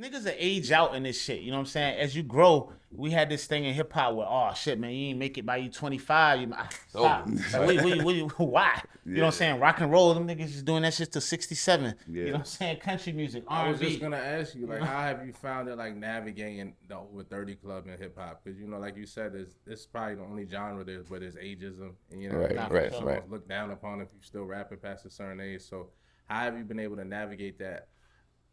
niggas are age out in this shit. You know what I'm saying? As you grow, we had this thing in hip hop where, oh shit, man, you ain't make it by you 25. Stop. Like, why? You know what I'm saying? Rock and roll, them niggas is doing that shit to 67. You know what I'm saying? Country music, R&B. I was just gonna ask you, like, how have you found it, like, navigating the over 30 club in hip hop? Because, you know, like you said, it's probably the only genre there's, but it's ageism, and, you know, right. Look down upon if you still rapping past a certain age. So how have you been able to navigate that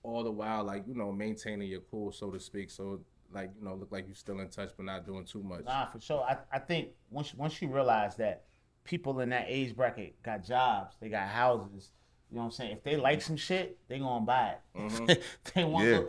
all the while, like, you know, maintaining your cool, so to speak? So, like, you know, look like you're still in touch, but not doing too much. Nah, for sure. I think once you realize that people in that age bracket got jobs, they got houses. You know what I'm saying? If they like some shit, they gonna buy it. They want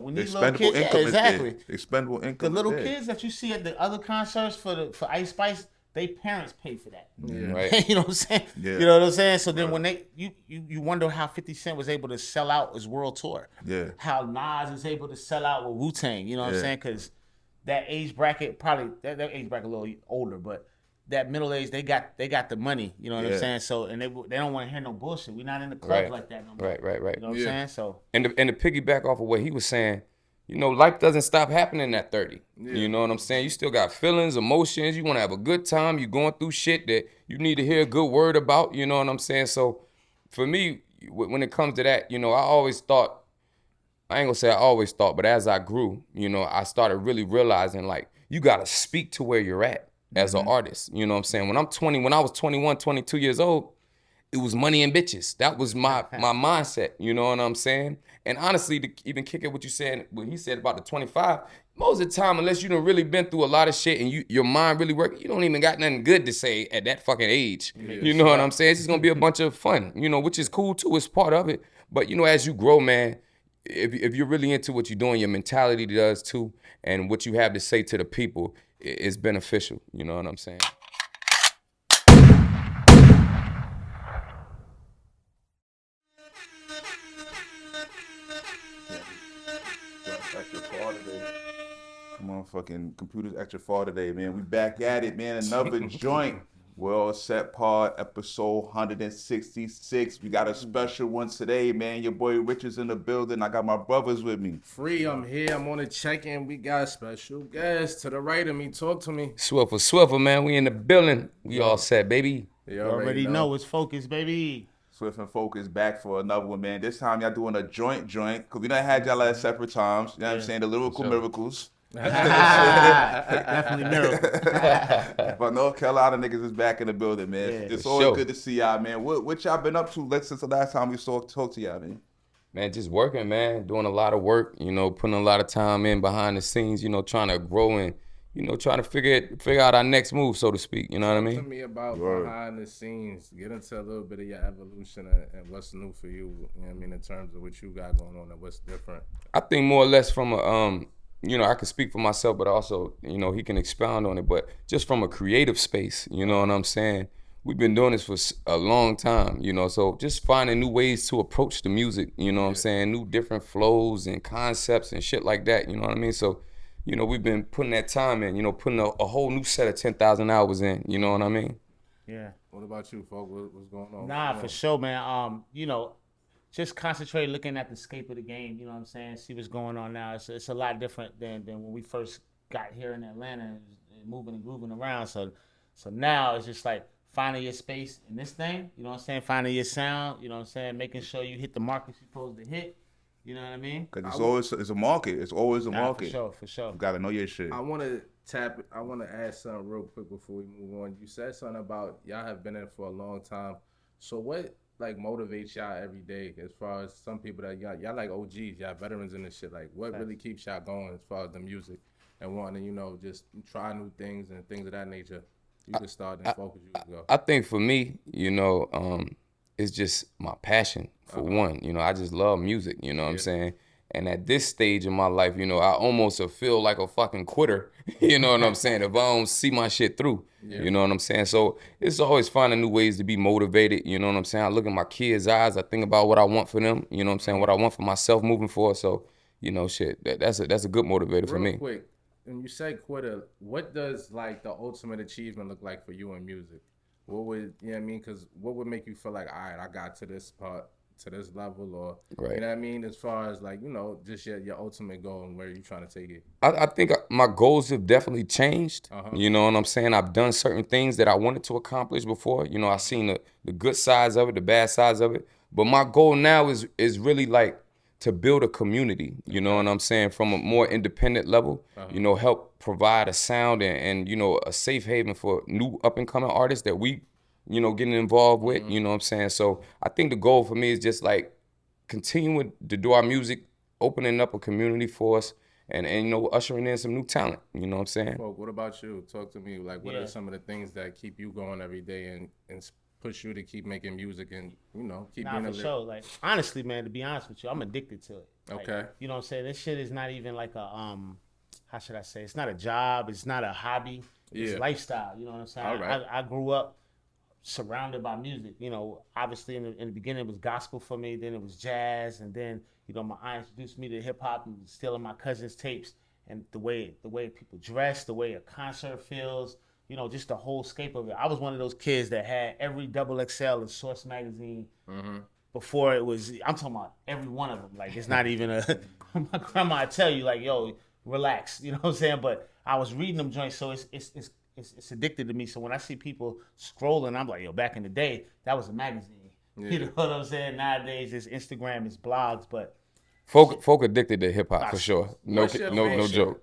when these little kids, exactly. Expendable income. The little kids that you see at the other concerts for Ice Spice, they parents pay for that. Right. You know what I'm saying? Yeah. You know what I'm saying? So then when you wonder how 50 Cent was able to sell out his world tour. Yeah. How Nas is able to sell out with Wu-Tang. You know what I'm saying? Because that age bracket, probably that age bracket a little older, but that middle age, they got the money. You know what I'm saying? So and they don't want to hear no bullshit. We're not in the clubs like that no more. Right. You know what I'm saying? So and to piggyback off of what he was saying, you know, life doesn't stop happening at 30. You know what I'm saying? You still got feelings, emotions. You want to have a good time. You're going through shit that you need to hear a good word about. You know what I'm saying? So for me, when it comes to that, you know, I always thought, I ain't gonna say I always thought, but as I grew, you know, I started really realizing, like, you got to speak to where you're at as an artist. You know what I'm saying? When I was 21, 22 years old, it was money and bitches. That was my mindset. You know what I'm saying? And honestly, to even kick it what he said about the 25, most of the time, unless you done really been through a lot of shit and your mind really work, you don't even got nothing good to say at that fucking age. You know what I'm saying? It's just gonna be a bunch of fun, you know, which is cool too. It's part of it. But you know, as you grow, man, if you're really into what you're doing, your mentality does too, and what you have to say to the people is beneficial. You know what I'm saying? Motherfucking computers extra far today, man. We back at it, man. Another joint. Well Set Pod, episode 166. We got a special one today, man. Your boy Rich is in the building. I got my brothers with me. Free, I'm here. I'm on a check-in. We got a special guest to the right of me. Talk to me. Swiffer, man. We in the building. We all set, baby. You already know it's Phocuz, baby. Swift and Phocuz back for another one, man. This time y'all doing a joint, because we done had y'all at separate times. You know what I'm saying? The lyrical miracles. Definitely miracle. But North Carolina niggas is back in the building, man. It's always good to see y'all, man. What y'all been up to since the last time we talked to y'all, man? Man, just working, man. Doing a lot of work, you know, putting a lot of time in behind the scenes, you know, trying to grow and, you know, trying to figure out our next move, so to speak. You know what I mean? Talk to me about behind the scenes. Get into a little bit of your evolution and what's new for you. You know what I mean, in terms of what you got going on and what's different. I think more or less from a you know, I can speak for myself, but also, you know, he can expound on it. But just from a creative space, you know what I'm saying? We've been doing this for a long time, you know, so just finding new ways to approach the music, you know what I'm saying? New different flows and concepts and shit like that, you know what I mean? So, you know, we've been putting that time in, you know, putting a whole new set of 10,000 hours in, you know what I mean? Yeah. What about you, folks? What's going on? Nah, for sure, man. You know, just concentrate looking at the scape of the game, you know what I'm saying? See what's going on now. It's a lot different than when we first got here in Atlanta and moving and grooving around. So now it's just like finding your space in this thing, you know what I'm saying? Finding your sound, you know what I'm saying? Making sure you hit the markets you're supposed to hit, you know what I mean? Because it's a market. It's always a market. For sure. You gotta know your shit. I want to ask something real quick before we move on. You said something about y'all have been in for a long time. So what like motivates y'all every day as far as some people that y'all like OGs, y'all veterans in this shit? Like what really keeps y'all going as far as the music and wanting to, you know, just try new things and things of that nature? You can start and focus. You can go. I think for me, you know, it's just my passion for one. You know, I just love music, you know what I'm saying? And at this stage in my life, you know, I almost feel like a fucking quitter, you know what I'm saying, if I don't see my shit through, you know what I'm saying? So it's always finding new ways to be motivated, you know what I'm saying? I look at my kids' eyes, I think about what I want for them, you know what I'm saying, what I want for myself moving forward. So, you know, shit, that's a good motivator for me. Real quick, when you say quitter, what does like the ultimate achievement look like for you in music? What would, you know what I mean? Because what would make you feel like, all right, I got to this part, to this level, or Right. you know what I mean? As far as like, you know, just your ultimate goal and where you trying to take it. I think my goals have definitely changed. You know what I'm saying? I've done certain things that I wanted to accomplish before. You know, I've seen the good sides of it, the bad sides of it. But my goal now is really like to build a community, you know what I'm saying, from a more independent level, you know, help provide a sound and, you know, a safe haven for new up and coming artists that we, you know, getting involved with, you know what I'm saying? So I think the goal for me is just like continuing to do our music, opening up a community for us, and you know, ushering in some new talent, you know what I'm saying? Folk, what about you? Talk to me. Like, what are some of the things that keep you going every day and push you to keep making music and, you know, keep being for sure. Like, honestly, man, to be honest with you, I'm addicted to it. Like, Okay. You know what I'm saying? This shit is not even like a how should I say? It's not a job. It's not a hobby. It's lifestyle. You know what I'm saying? All right. I grew up surrounded by music. You know, obviously in the beginning it was gospel for me. Then it was jazz, and then you know my aunt introduced me to hip hop and stealing my cousin's tapes, and the way people dress, the way a concert feels. You know, just the whole scape of it. I was one of those kids that had every XXL in Source magazine before it was. I'm talking about every one of them. Like, it's not even a. My grandma would tell you, like, yo, relax. You know what I'm saying? But I was reading them joints, so it's addicted to me. So when I see people scrolling, I'm like, yo, back in the day, that was a magazine. You know what I'm saying? Nowadays, it's Instagram, it's blogs, but. Folk addicted to hip hop for sure. No joke.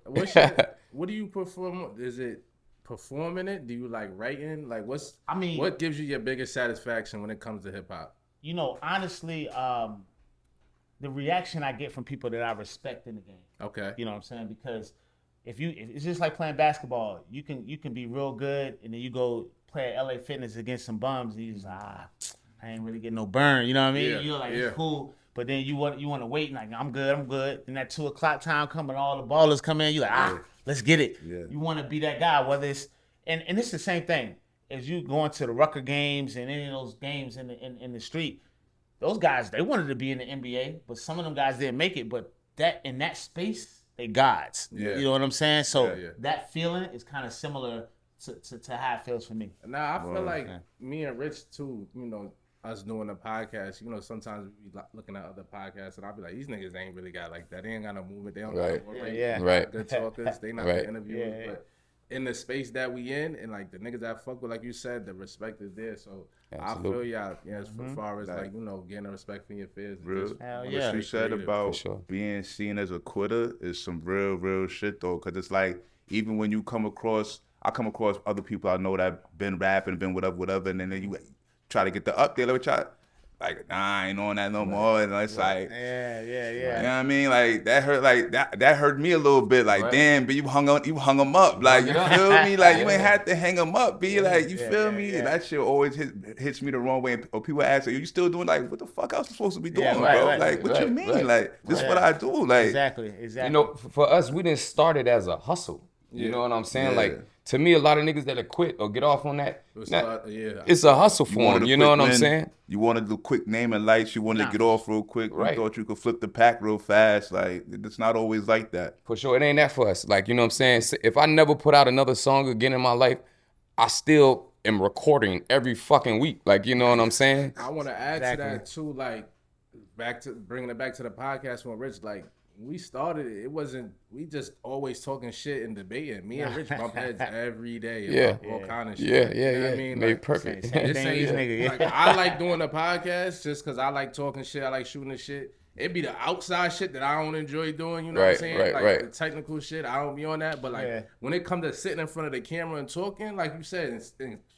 What do you perform? Is it performing it? Do you like writing? Like, what gives you your biggest satisfaction when it comes to hip hop? You know, honestly, the reaction I get from people that I respect in the game. Okay. You know what I'm saying? Because if it's just like playing basketball. You can be real good, and then you go play at LA Fitness against some bums, and you just I ain't really getting no burn. You know what I mean? You're like, it's cool. But then you want to wait, and like, I'm good. Then that 2:00 time coming, all the ballers come in. You like, let's get it. Yeah. You want to be that guy, whether it's and it's the same thing as you going to the Rucker games and any of those games in the street. Those guys, they wanted to be in the NBA, but some of them guys didn't make it. But that in that space, they gods. Yeah. You know what I'm saying? So that feeling is kind of similar to how it feels for me. Now I feel like me and Rich too. You know, us doing a podcast, you know, sometimes we be looking at other podcasts, and I'll be like, these niggas ain't really got like that. They ain't got no movement. They don't got no good talkers. They not the interviewers. But in the space that we in, and like the niggas that fuck with, like you said, the respect is there. So absolutely. I feel y'all, as far as like, you know, getting a respect for your fears. What you said about being seen as a quitter is some real shit though, because it's like, even when you I come across other people I know that been rapping, been whatever, and then you try to get the update, like, nah, I ain't on that no more. And it's like, yeah. You know what I mean? Like, that hurt, like, that hurt me a little bit. Like, damn, but you hung them up. Like, you feel me? Like, you ain't had to hang them up, be like, you feel me? And that shit always hits me the wrong way. Or people ask, are you still doing, like, what the fuck else am I supposed to be doing, bro? Like, what you mean? Like, this is what I do. Like, exactly. You know, for us, we didn't start it as a hustle. You know what I'm saying? Like, to me, a lot of niggas that'll quit or get off on that, it's a hustle for them. You know what I'm saying? You wanted the quick name and lights. You wanted to get off real quick. You thought you could flip the pack real fast. Like, it's not always like that. For sure. It ain't that for us. Like, you know what I'm saying? If I never put out another song again in my life, I still am recording every fucking week. Like, you know what I'm saying? I want to add to that, too. Like, bringing it back to the podcast when Rich, like, we started it wasn't, we just always talking shit and debating. Me and Rich bump heads every day about all kind of shit. You know what I mean? Made like, perfect. Like, I like doing a podcast just because I like talking shit. I like shooting the shit. It'd be the outside shit that I don't enjoy doing, you know what I'm saying? Like the technical shit, I don't be on that. But like when it comes to sitting in front of the camera and talking, like you said, and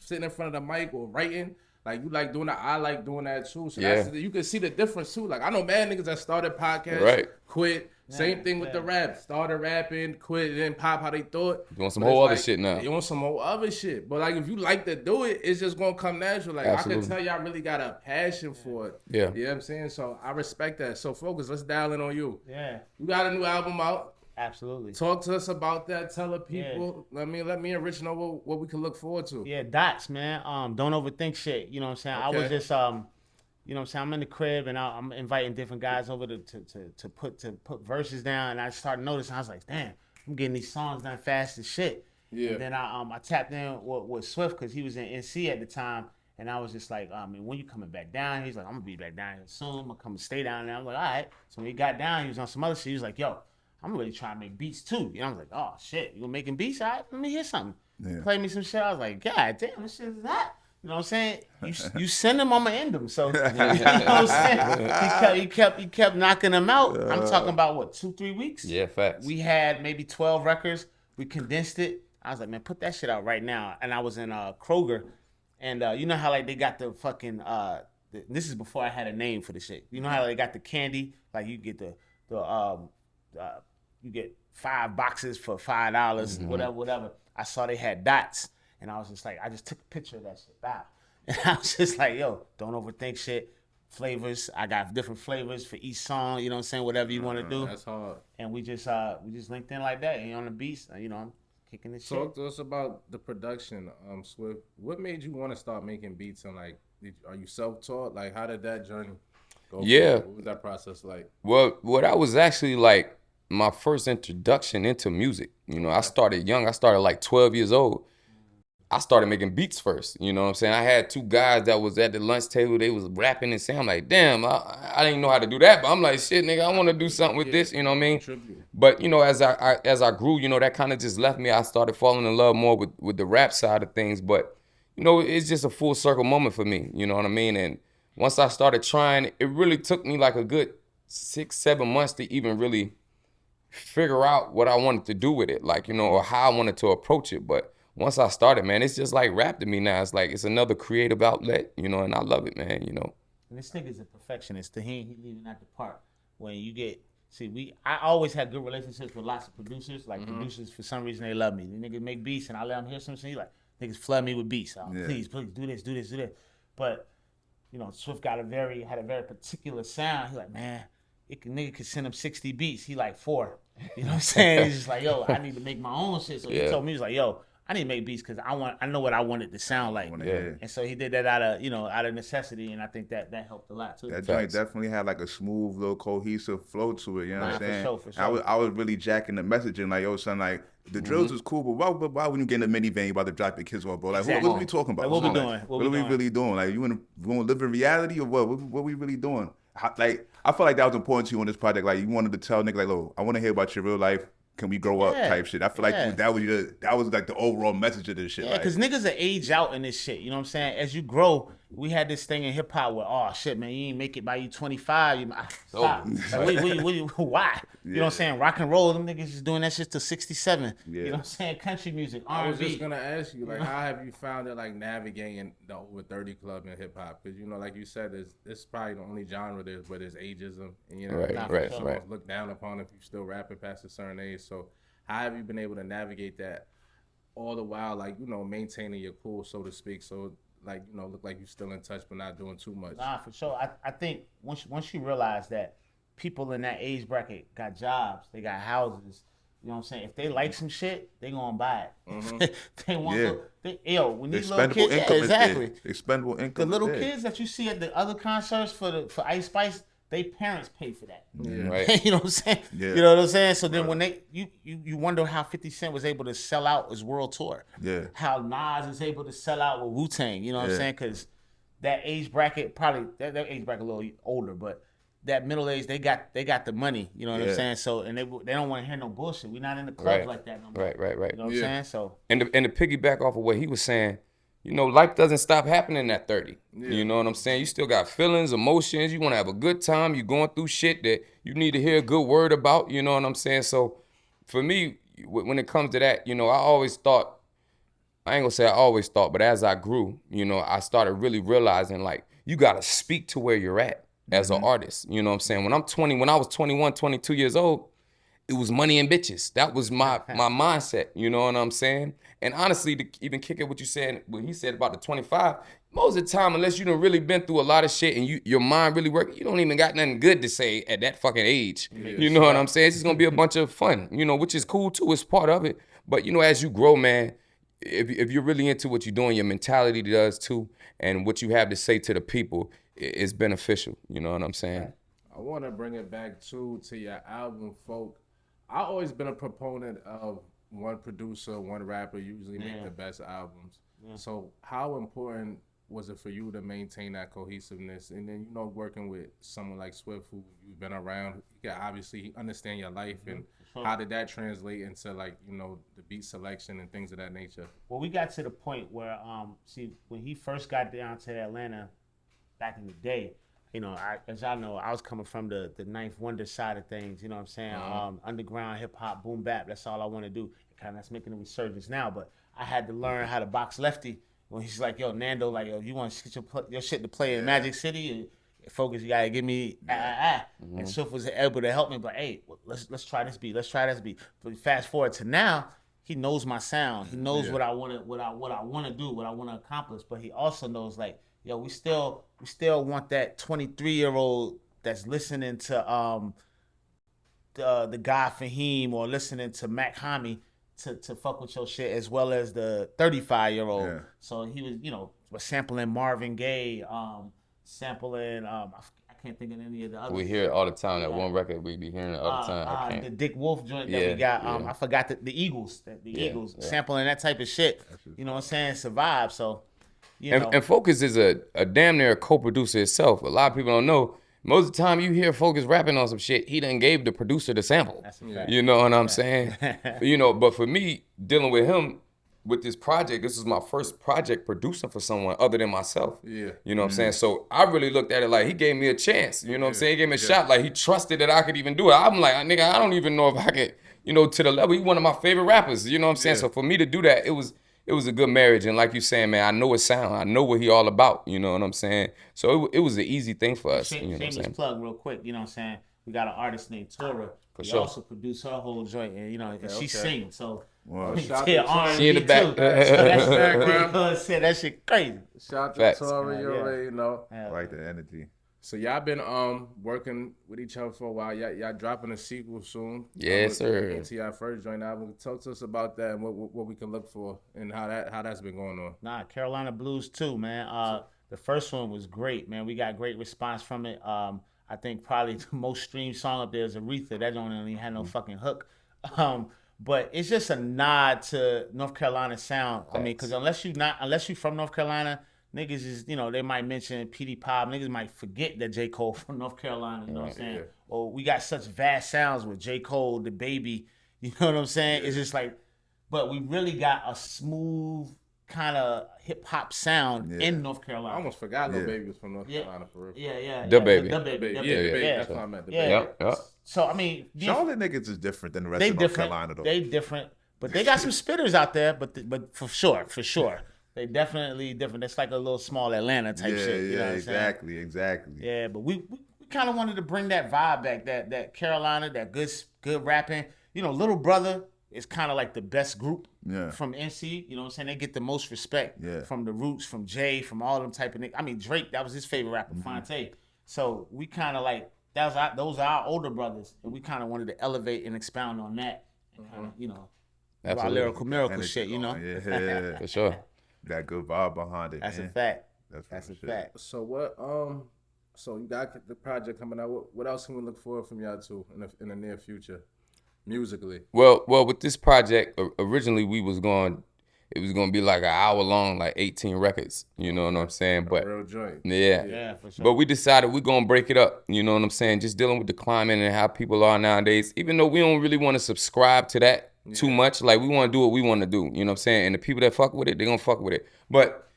sitting in front of the mic or writing, like you like doing that, I like doing that too. So that's, you can see the difference too. Like I know mad niggas that started podcasts, quit. Same thing with the rap. Started rapping, quit, it didn't pop how they thought. You want some whole other shit now. You want some whole other shit. But like if you like to do it, it's just gonna come natural. Like I can tell y'all really got a passion for it. Yeah. You know what I'm saying? So I respect that. So Phocuz, let's dial in on you. Yeah. You got a new album out. Absolutely. Talk to us about that. Tell the people. Let me and Rich know what we can look forward to. Yeah, D.O.T.S, man. Don't overthink shit. You know what I'm saying? Okay. I was just you know what I'm saying? I'm in the crib and I'm inviting different guys over to put verses down, and I started noticing, I was like, damn, I'm getting these songs done fast as shit. Yeah. And then I tapped in with Swift because he was in NC at the time, And I was just like, when you coming back down? He's like, I'm gonna be back down here soon. I'm gonna come and stay down there. I'm like, all right. So when he got down, he was on some other shit. He was like, yo, I'm really trying to make beats too. You know, I was like, oh shit, you making beats? All right, let me hear something. Yeah. Play me some shit. I was like, God damn, this shit is that. You know what I'm saying? You send them, I'ma end them. So you know what I'm saying? He kept knocking them out. I'm talking about what, 2-3 weeks? Yeah, facts. We had maybe 12 records. We condensed it. I was like, man, put that shit out right now. And I was in Kroger. And you know how like they got the fucking this is before I had a name for the shit. You know how they got the candy, like you get you get 5 boxes for $5, whatever. I saw they had dots, and I was just like, I just took a picture of that shit. Wow. And I was just like, yo, don't overthink shit. Flavors, I got different flavors for each song. You know what I'm saying? Whatever you want to do. That's hard. And we just linked in like that. And on the beats, you know, I'm kicking this shit. Talk to us about the production, Swift. What made you want to start making beats, and like, are you self-taught? Like, how did that journey go? Yeah. What was that process like? Well, that was actually like my first introduction into music. You know, I started young. I started like 12 years old. I started making beats first. You know what I'm saying? I had 2 guys that was at the lunch table. They was rapping and saying, I'm like, damn, I didn't know how to do that. But I'm like, shit, nigga, I want to do something with this. You know what I mean? But, you know, as I grew, you know, that kind of just left me. I started falling in love more with the rap side of things. But, you know, it's just a full circle moment for me. You know what I mean? And once I started trying, it really took me like a good 6-7 months to even really figure out what I wanted to do with it. Like, you know, or how I wanted to approach it. But once I started, man, it's just like rap to me now. It's like, it's another creative outlet, you know, and I love it, man, you know. And this nigga's a perfectionist. He leaving out the park. When you get, I always had good relationships with lots of producers. Like, producers, for some reason, they love me. The niggas make beats, and I let them hear some shit. Like, niggas flood me with beats. Please, do this. But, you know, Swift had a very particular sound. He like, man, nigga could send him 60 beats. He like 4. You know what I'm saying? He's just like, yo, I need to make my own shit. So he told me, he was like, yo, I need to make beats because I know what I want it to sound like. And so he did that out of necessity, and I think that helped a lot too. That joint definitely had like a smooth, little cohesive flow to it. You know what I'm saying? For sure. I was really jacking the messaging, like, yo, son, like the drills is cool, but why when you get in a minivan, you about to drop your kids off, bro? Like, what are we talking about? Like, what we doing? What are we really doing? Like, you want to live in reality or what? What we really doing? Like, I feel like that was important to you on this project. Like, you wanted to tell nigga, like, look, I want to hear about your real life. Can we grow up type shit? I feel like that was like the overall message of this shit. Yeah, because niggas are age out in this shit. You know what I'm saying? As you grow, we had this thing in hip hop where, oh shit, man, you ain't make it by you 25. Stop. Like, why? You know what I'm saying? Rock and roll, them niggas is doing that shit till 67. You know what I'm saying? Country music, R&B. I was just gonna ask you, like, how have you found it, like, navigating the over 30 club in hip hop? Because, you know, like you said, it's probably the only genre there's, but it's ageism, and you know, right. Look down upon if you still rapping past a certain age. So how have you been able to navigate that all the while, like, you know, maintaining your cool, so to speak? So, like, you know, look like you're still in touch but not doing too much. Nah, for sure. I think once you realize that people in that age bracket got jobs, they got houses, you know what I'm saying? If they like some shit, they gonna buy it. They want when these little kids, exactly. Expendable income. The little kids that you see at the other concerts for Ice Spice, they parents pay for that. Right. You know what I'm saying? You know what I'm saying? So then when you wonder how 50 Cent was able to sell out his world tour. Yeah. How Nas is able to sell out with Wu-Tang. You know what I'm saying? Because that age bracket, probably that age bracket a little older, but that middle age, they got the money. You know what I'm saying? So and they don't want to hear no bullshit. We're not in the clubs like that no more. Right. You know what I'm saying? So and to piggyback off of what he was saying, you know, life doesn't stop happening at 30. You know what I'm saying? You still got feelings, emotions. You want to have a good time. You're going through shit that you need to hear a good word about. You know what I'm saying? So for me, when it comes to that, you know, I ain't going to say I always thought, but as I grew, you know, I started really realizing, like, you got to speak to where you're at as an artist. You know what I'm saying? When I was 21, 22 years old, it was money and bitches. That was my mindset, you know what I'm saying? And honestly, to even kick it what he said about the 25, most of the time, unless you done really been through a lot of shit and your mind really work, you don't even got nothing good to say at that fucking age. You know what I'm saying? It's just gonna be a bunch of fun, you know, which is cool too, it's part of it. But you know, as you grow, man, if you're really into what you're doing, your mentality does too, and what you have to say to the people is beneficial, you know what I'm saying? I wanna bring it back to your album, Phoc. I've always been a proponent of one producer, one rapper usually make the best albums. So how important was it for you to maintain that cohesiveness? And then, you know, working with someone like Swift, who you've been around, yeah, obviously understand your life, and how did that translate into, like, you know, the beat selection and things of that nature? Well, we got to the point where, see, when he first got down to Atlanta back in the day, you know, as y'all know, I was coming from the Ninth Wonder side of things, you know what I'm saying? Underground hip hop, boom bap, that's all I want to do. Kind of that's making a resurgence now, but I had to learn how to box lefty. When he's like, yo, Nando, like, yo, you want to get your shit to play in Magic City? And Phocuz, you gotta give me And Swift was able to help me, but hey, let's try this beat. Let's try this beat. But fast forward to now, he knows my sound. He knows what I want to do, what I want to accomplish. But he also knows, like, yo, we still want that 23-year-old that's listening to the guy Fahim or listening to Mac Hami to fuck with your shit, as well as the 35-year-old. Yeah. So he was, you know, sampling Marvin Gaye, sampling I can't think of any of the others. We hear it all the time. That one record we be hearing it all the time. The Dick Wolf joint that we got. I forgot the Eagles. The Eagles sampling that type of shit. You know what I'm saying? Survive. So, you know. And Phocuz is a damn near co-producer itself. A lot of people don't know. Most of the time you hear Phocuz rapping on some shit, he done gave the producer the sample. That's a fact. You know what I'm saying? You know, but for me, dealing with him with this project, this is my first project producing for someone other than myself. Yeah. You know what I'm saying? So I really looked at it like he gave me a chance. You know what I'm saying? He gave me a shot. Like he trusted that I could even do it. I'm like, nigga, I don't even know if I could, you know, to the level. He's one of my favorite rappers. You know what I'm saying? So for me to do that, it was a good marriage. And like you saying, man, I know his sound. I know what he all about. You know what I'm saying? So it was an easy thing for us. You know what I'm saying? Plug real quick. You know what I'm saying? We got an artist named Tora. For he sure. also produced her whole joint, and you know, and she sings. So she in the back. That shit crazy. Shout out to Tora, you already know. Like the energy. So y'all been working with each other for a while. Y'all dropping a sequel soon. Yes, sir. Into y'all first joint album. Talk to us about that and what we can look for and how that's been going on. Nah, Carolina Blues too, man. The first one was great, man. We got great response from it. I think probably the most streamed song up there is Aretha. That don't even have no fucking hook. But it's just a nod to North Carolina sound. I mean, because unless you from North Carolina, niggas is, you know, they might mention PD Pop. Niggas might forget that J. Cole from North Carolina. You know what I'm saying? Or we got such vast sounds with J. Cole, the Baby. You know what I'm saying? It's just like, but we really got a smooth kind of hip hop sound in North Carolina. I almost forgot Lil Baby was from North Carolina for real. The Baby. The Baby. That's what I meant. The Baby. Yep. So I mean, Charlotte niggas is different than the rest of North Carolina, though. They different, but they got some spitters out there. But for sure, they definitely different. It's like a little small Atlanta type shit. You know what I'm saying? Exactly. Yeah, but we kind of wanted to bring that vibe back, that Carolina, that good rapping. You know, Little Brother is kind of like the best group from NC. You know what I'm saying? They get the most respect from the Roots, from Jay, from all them type of niggas. I mean, Drake, that was his favorite rapper, Fonte. So we kind of like, those are our older brothers, and we kind of wanted to elevate and expound on that, and kind of, you know, our lyrical miracle shit, you know? Yeah, for sure. That good vibe behind it. That's man. a fact. That's a sure. fact. So what? So you got the project coming out. What else can we look forward from y'all two in the near future, musically? Well, with this project, originally it was going to be like an hour long, like 18 records. You know what I'm saying? But real joint. Yeah, for sure. But we decided we're gonna break it up. You know what I'm saying? Just dealing with the climate and how people are nowadays. Even though we don't really want to subscribe to that too much, like we want to do what we want to do. You know what I'm saying? And the people that fuck with it, they gonna fuck with it. But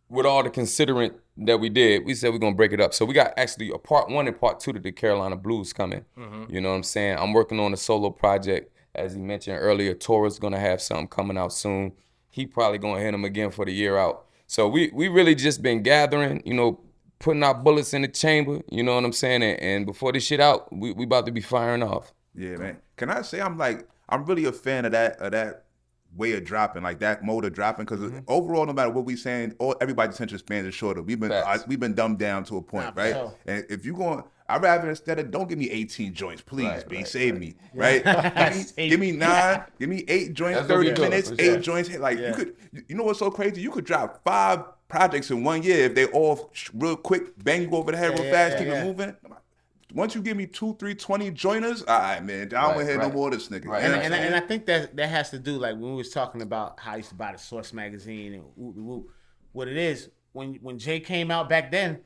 with all the considering that we did, we said we're gonna break it up. So we got actually a part 1 and part 2 to the Carolina Blues coming. You know what I'm saying? I'm working on a solo project. As he mentioned earlier, Tora's gonna have something coming out soon. He probably gonna hit him again for the year out. So we really just been gathering, you know, putting our bullets in the chamber, you know what I'm saying? And before this shit out, we about to be firing off. Yeah, man. Can I say I'm really a fan of that way of dropping, like that mode of dropping, because overall, no matter what we saying, everybody's attention spans are shorter. We've been dumbed down to a point, right? Sure. And if you going, I'd rather instead of don't give me 18 joints, please, save me, right? give me 9, give me 8 joints, 30 minutes, 8 joints. Like you know what's so crazy? You could drop 5 projects in 1 year if they all real quick, bang you over the head real fast, keep it moving. Once you give me 2, 3, 20 joiners, all right, man, I don't want to hear no more of this nigga. Right. And I think that has to do, like when we was talking about how I used to buy the Source magazine and what it is, when Jay came out back then,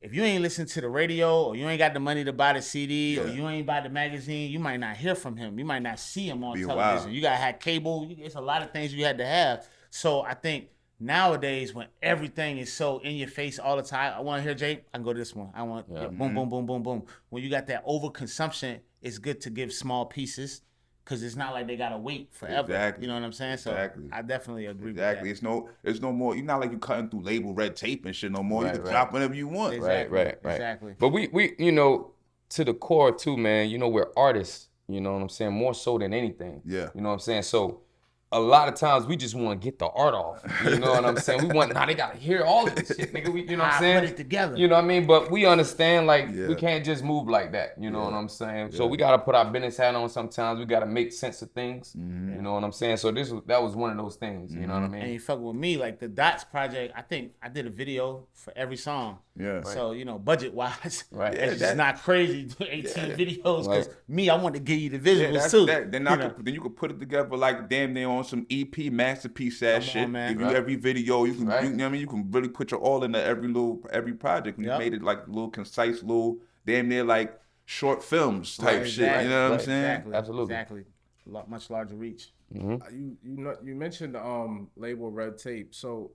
if you ain't listen to the radio or you ain't got the money to buy the CD or you ain't buy the magazine, you might not hear from him. You might not see him on television. You gotta have cable. It's a lot of things you had to have. So I think nowadays when everything is so in your face all the time, I want to hear Jay, I can go to this one. I want boom, boom, boom, boom, boom. When you got that overconsumption, it's good to give small pieces. Because it's not like they gotta wait forever. Exactly. You know what I'm saying? So I definitely agree with that. It's no more. You're not like you cutting through label red tape and shit no more. You can drop whenever you want. Exactly. Right. Exactly. But we you know, to the core too, man. You know, we're artists. You know what I'm saying? More so than anything. Yeah. You know what I'm saying? So a lot of times we just want to get the art off. You know what I'm saying? We want, they gotta hear all of this shit, nigga. You know what I'm saying? Put it together. You know what I mean? But we understand, like, we can't just move like that. You know what I'm saying? So we gotta put our business hat on sometimes. We gotta make sense of things. You know what I'm saying? So that was one of those things. You know what I mean? And you fuck with me, like the D.O.T.S project, I think I did a video for every song. Yeah. So, you know, budget-wise, Right. it's just not crazy to do 18 videos. Because me, I want to give you the visuals too. Then you could put it together like damn near on some EP masterpiece shit. Man. Give you every video. You can, you know what I mean? You can really put your all into every project. You made it like little concise, little damn near like short films type shit. You know what I'm saying? Exactly. Absolutely. Exactly. Much larger reach. You mentioned the label Red Tape. So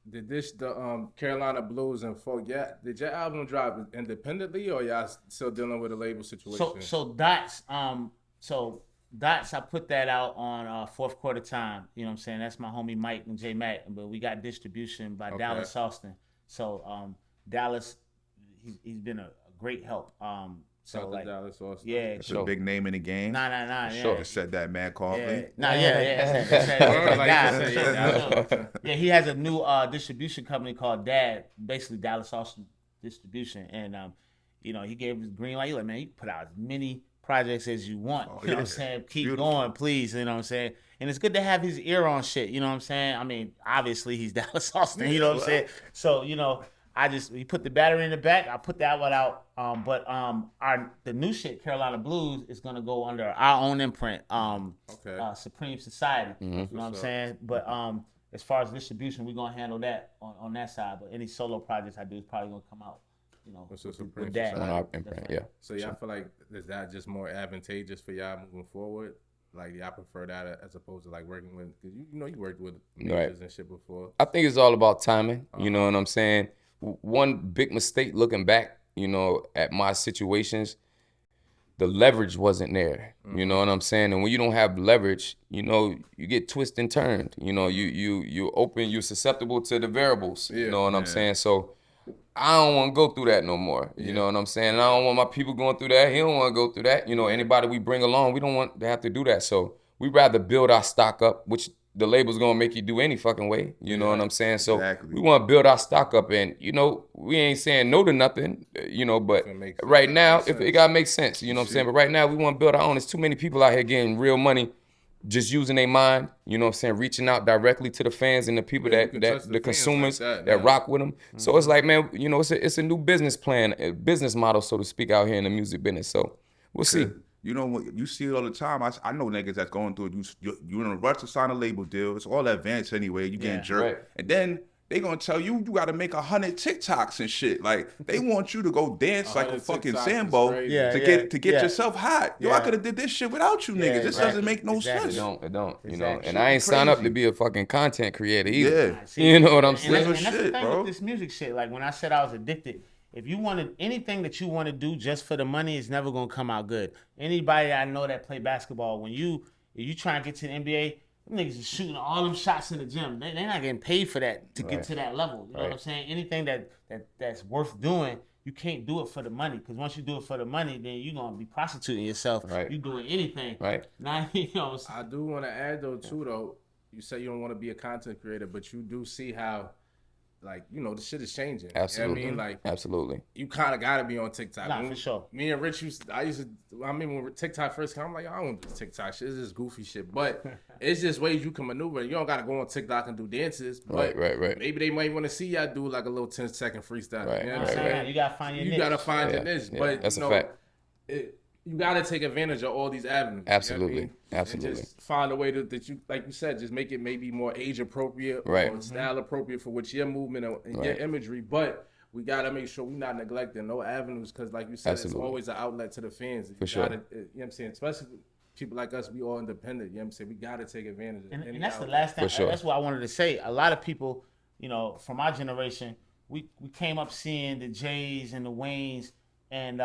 did the Carolina Blues and Folk, did your album drop independently or y'all still dealing with a label situation? So D.O.T.S, I put that out on Fourth Quarter Time. You know what I'm saying? That's my homie Mike and J Mac. But we got distribution by Dallas Austin. So Dallas, he's been a great help. So like Dallas Austin. Yeah, It's a big name in the game. Nah. Sure. Said that man called me. Yeah, he has a new distribution company called DAD, basically Dallas Austin Distribution, and you know, he gave us green light. He's like, man, you can put out as many projects as you want. You know what I'm saying? Keep going, please. You know what I'm saying? And it's good to have his ear on shit. You know what I'm saying? I mean, obviously he's Dallas Austin. You know what I'm saying? So you know, he put the battery in the back. I put that one out. But the new shit, Carolina Blues, is gonna go under our own imprint. Supreme Society. You know what I'm saying? But as far as distribution, we're gonna handle that on that side. But any solo projects I do is probably gonna come out. You know, with that. On our imprint, yeah. So y'all feel like is that just more advantageous for y'all moving forward? Like y'all prefer that as opposed to like working with, because you know you worked with majors and shit before. I think it's all about timing. You know what I'm saying? One big mistake looking back, you know, at my situations, the leverage wasn't there. You know what I'm saying? And when you don't have leverage, you know, you get twisted and turned. You know, you're susceptible to the variables. You know what I'm saying? So I don't want to go through that no more. You know what I'm saying? And I don't want my people going through that. He don't want to go through that. You know, anybody we bring along, we don't want to have to do that. So we rather build our stock up, which the label's going to make you do any fucking way. You know what I'm saying? So we want to build our stock up. And, you know, we ain't saying no to nothing, you know, but right now, if it got to make sense, you know what I'm saying? But right now, we want to build our own. There's too many people out here getting real money, just using their mind, you know what I'm saying, reaching out directly to the fans and the people the consumers that rock with them. So it's like, man, you know, it's a new business plan, a business model, so to speak, out here in the music business. So we'll see. You know, you see it all the time. I know niggas that's going through it. You're in a rush to sign a label deal. It's all advanced anyway. You getting jerked. Right. And then they gonna tell you got to make 100 TikToks and shit. Like, they want you to go dance like a fucking Sambo to get yourself hot. Yo, I could have did this shit without you niggas. This doesn't make no sense. It don't. You know, and I ain't signed up to be a fucking content creator either. You know what I'm saying? And that's the thing with this music shit. Like, when I said I was addicted, if you wanted anything that you want to do just for the money, it's never gonna come out good. Anybody I know that play basketball, if you try and get to the NBA, them niggas is shooting all them shots in the gym. They're not getting paid for that to get to that level. You know what I'm saying? Anything that's worth doing, you can't do it for the money. Because once you do it for the money, then you're gonna be prostituting yourself. You doing anything. Now, you know. I do want to add though. You say you don't want to be a content creator, but you do see how, like, you know, the shit is changing. Absolutely. You know what I mean? Like, absolutely. You kind of got to be on TikTok. Nah, for sure. Me and Rich when TikTok first came, I'm like, I don't do TikTok shit. It's just goofy shit. But it's just ways you can maneuver. You don't got to go on TikTok and do dances. But right. Maybe they might want to see y'all do like a little 10-second freestyle. You know what I'm saying? You got to find your niche. You got to find your niche. But, that's you know, a fact. you got to take advantage of all these avenues. Absolutely. You know what I mean? Absolutely. And just find a way that you, like you said, just make it maybe more age appropriate Right. or style appropriate for what your movement and your Right. imagery. But we got to make sure we're not neglecting no avenues because, like you said, Absolutely. it's always an outlet to the fans. For sure. You know what I'm saying? Especially people like us, we all independent. You know what I'm saying? We got to take advantage of it. And that's the last thing. For sure. That's what I wanted to say. A lot of people, you know, from our generation, we came up seeing the Jays and the Waynes, and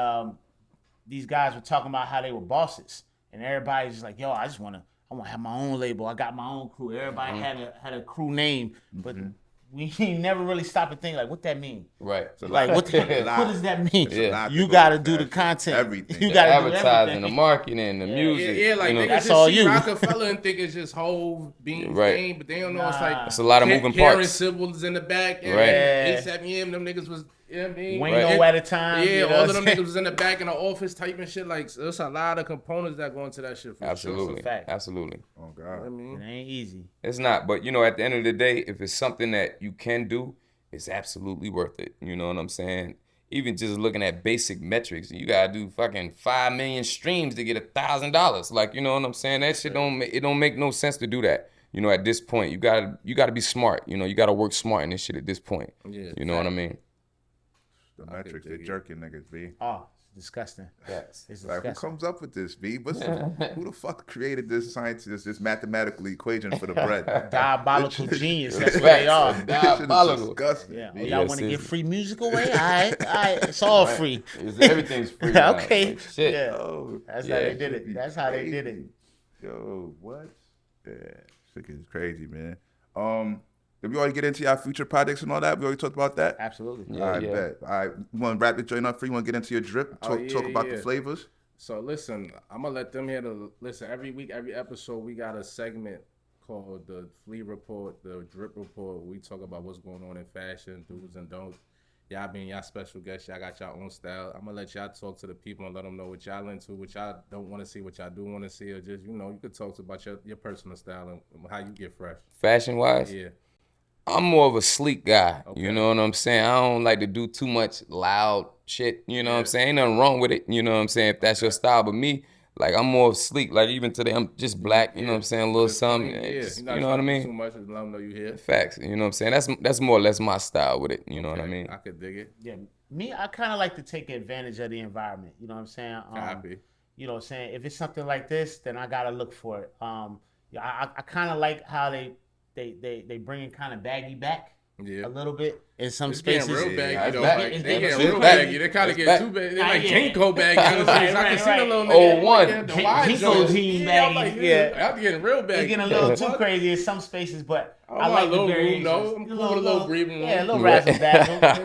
these guys were talking about how they were bosses, and everybody's just like, yo, I want to have my own label. I got my own crew. Everybody had a crew name, but we never really stopped and think like, what that mean? Right. Like, what does that mean? Yeah. You got to do the content. Everything. You The got to do advertising, everything. the marketing, the music. Yeah, like you know, niggas that's just all see you. Rockefeller and think it's just whole being Right. game, but they don't know it's like It's a lot of moving Karen parts. Sybil's in the back, and Right. A7M, them niggas was, you know what I mean? Wayno at a time. Yeah, you know all what of them I'm saying? niggas was in the back in the office type and shit. Like, so there's a lot of components that go into that shit. For Absolutely. It's a fact. Absolutely. Oh Sure. I God. mean, It ain't easy. It's not, but you know, at the end of the day, if it's something that you can do, it's absolutely worth it. You know what I'm saying? Even just looking at basic metrics, you gotta do fucking 5 million streams to get $1,000. Like, you know what I'm saying? That shit don't make no sense to do that. You know, at this point, you gotta be smart. You know, you gotta work smart in this shit at this point. Yeah, You know what I mean? The metrics, they jerking niggas, B. Oh, it's disgusting. Yes. It's Like, who disgusting. comes up with this, B? Who the fuck created this scientist, this mathematical equation for the bread? Diabolical genius. That's what Facts. they are. This shit is Diabolical. disgusting. Yeah. B. Oh, y'all Yes, want to it's- give free music away? All right. It's all free. Everything's free. now. Okay. Like, shit. Yeah. Oh, That's Yeah. how they did it. That's how they did it. Yo, what? Yeah, shit is crazy, man. Did we already get into our future projects and all that? We already talked about that? Absolutely. Yeah, All right, yeah. bet. All right, you want to wrap the joint up for you? Want to get into your drip? Talk about the yeah. flavors? so listen, I'm gonna let them hear listen. Every week, every episode, we got a segment called the Flea Report, the Drip Report. We talk about what's going on in fashion, do's and don'ts. Y'all being y'all special guests, y'all got y'all own style. I'm gonna let y'all talk to the people and let them know what y'all into, what y'all don't want to see, what y'all do want to see, or just, you know, you could talk about your personal style and how you get fresh. Fashion wise, Yeah. I'm more of a sleek guy. Okay. You know what I'm saying? I don't like to do too much loud shit. You know what I'm saying? Ain't nothing wrong with it. You know what I'm saying? If that's your style. But me, like, I'm more of sleek. Like, even today, I'm just black. You know what I'm saying? A little something. Just, you're you not know what I trying to do mean? Too much, just let them know you here. Facts. You know what I'm saying? That's more or less my style with it. You know what I Okay, mean? I could dig it. Yeah. Me, I kind of like to take advantage of the environment. You know what I'm saying? Copy. You know what I'm saying? If it's something like this, then I gotta look for it. Yeah, I kind of like how they bring kind of baggy back Yeah. a little bit in some It's getting spaces. real baggy, that's though. back. Like, It's they getting getting real too baggy. baggy. They kind of It's get back. too baggy. They like Yeah. Kinko baggy. I Right, can see the little nigga. Oh, one. The wide Kinko joints. jean Yeah, I'm baggy, like, yeah. I'm getting real baggy. It's getting a little too crazy in some spaces, but I I'm like a the little room, variations. though. I'm cool with a little breathing room. Yeah, a little Right. razzle dazzle. At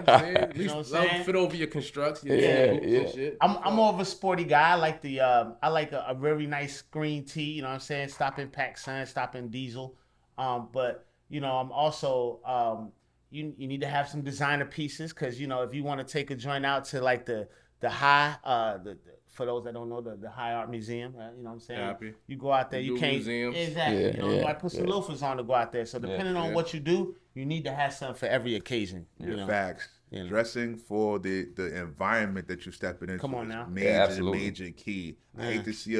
You know what I'm least let 'em saying? fit over your constructs. Your Yeah, boots yeah. and shit. I'm more of a sporty guy. I like a very nice green tee. You know what I'm saying? Stop in PacSun, stop in Diesel. But you know, I'm also you need to have some designer pieces because you know if you want to take a joint out to like the high for those that don't know the High Art Museum, you know what I'm saying? Happy. You go out there, You you do can't museums. exactly. Yeah, you know, you yeah, might put some loafers on to go out there. So depending on yeah. what you do, you need to have something for every occasion. You know? Facts. You know. Dressing for the environment that you're stepping into. Come on is now. Major, Yeah, absolutely. major key. I hate to see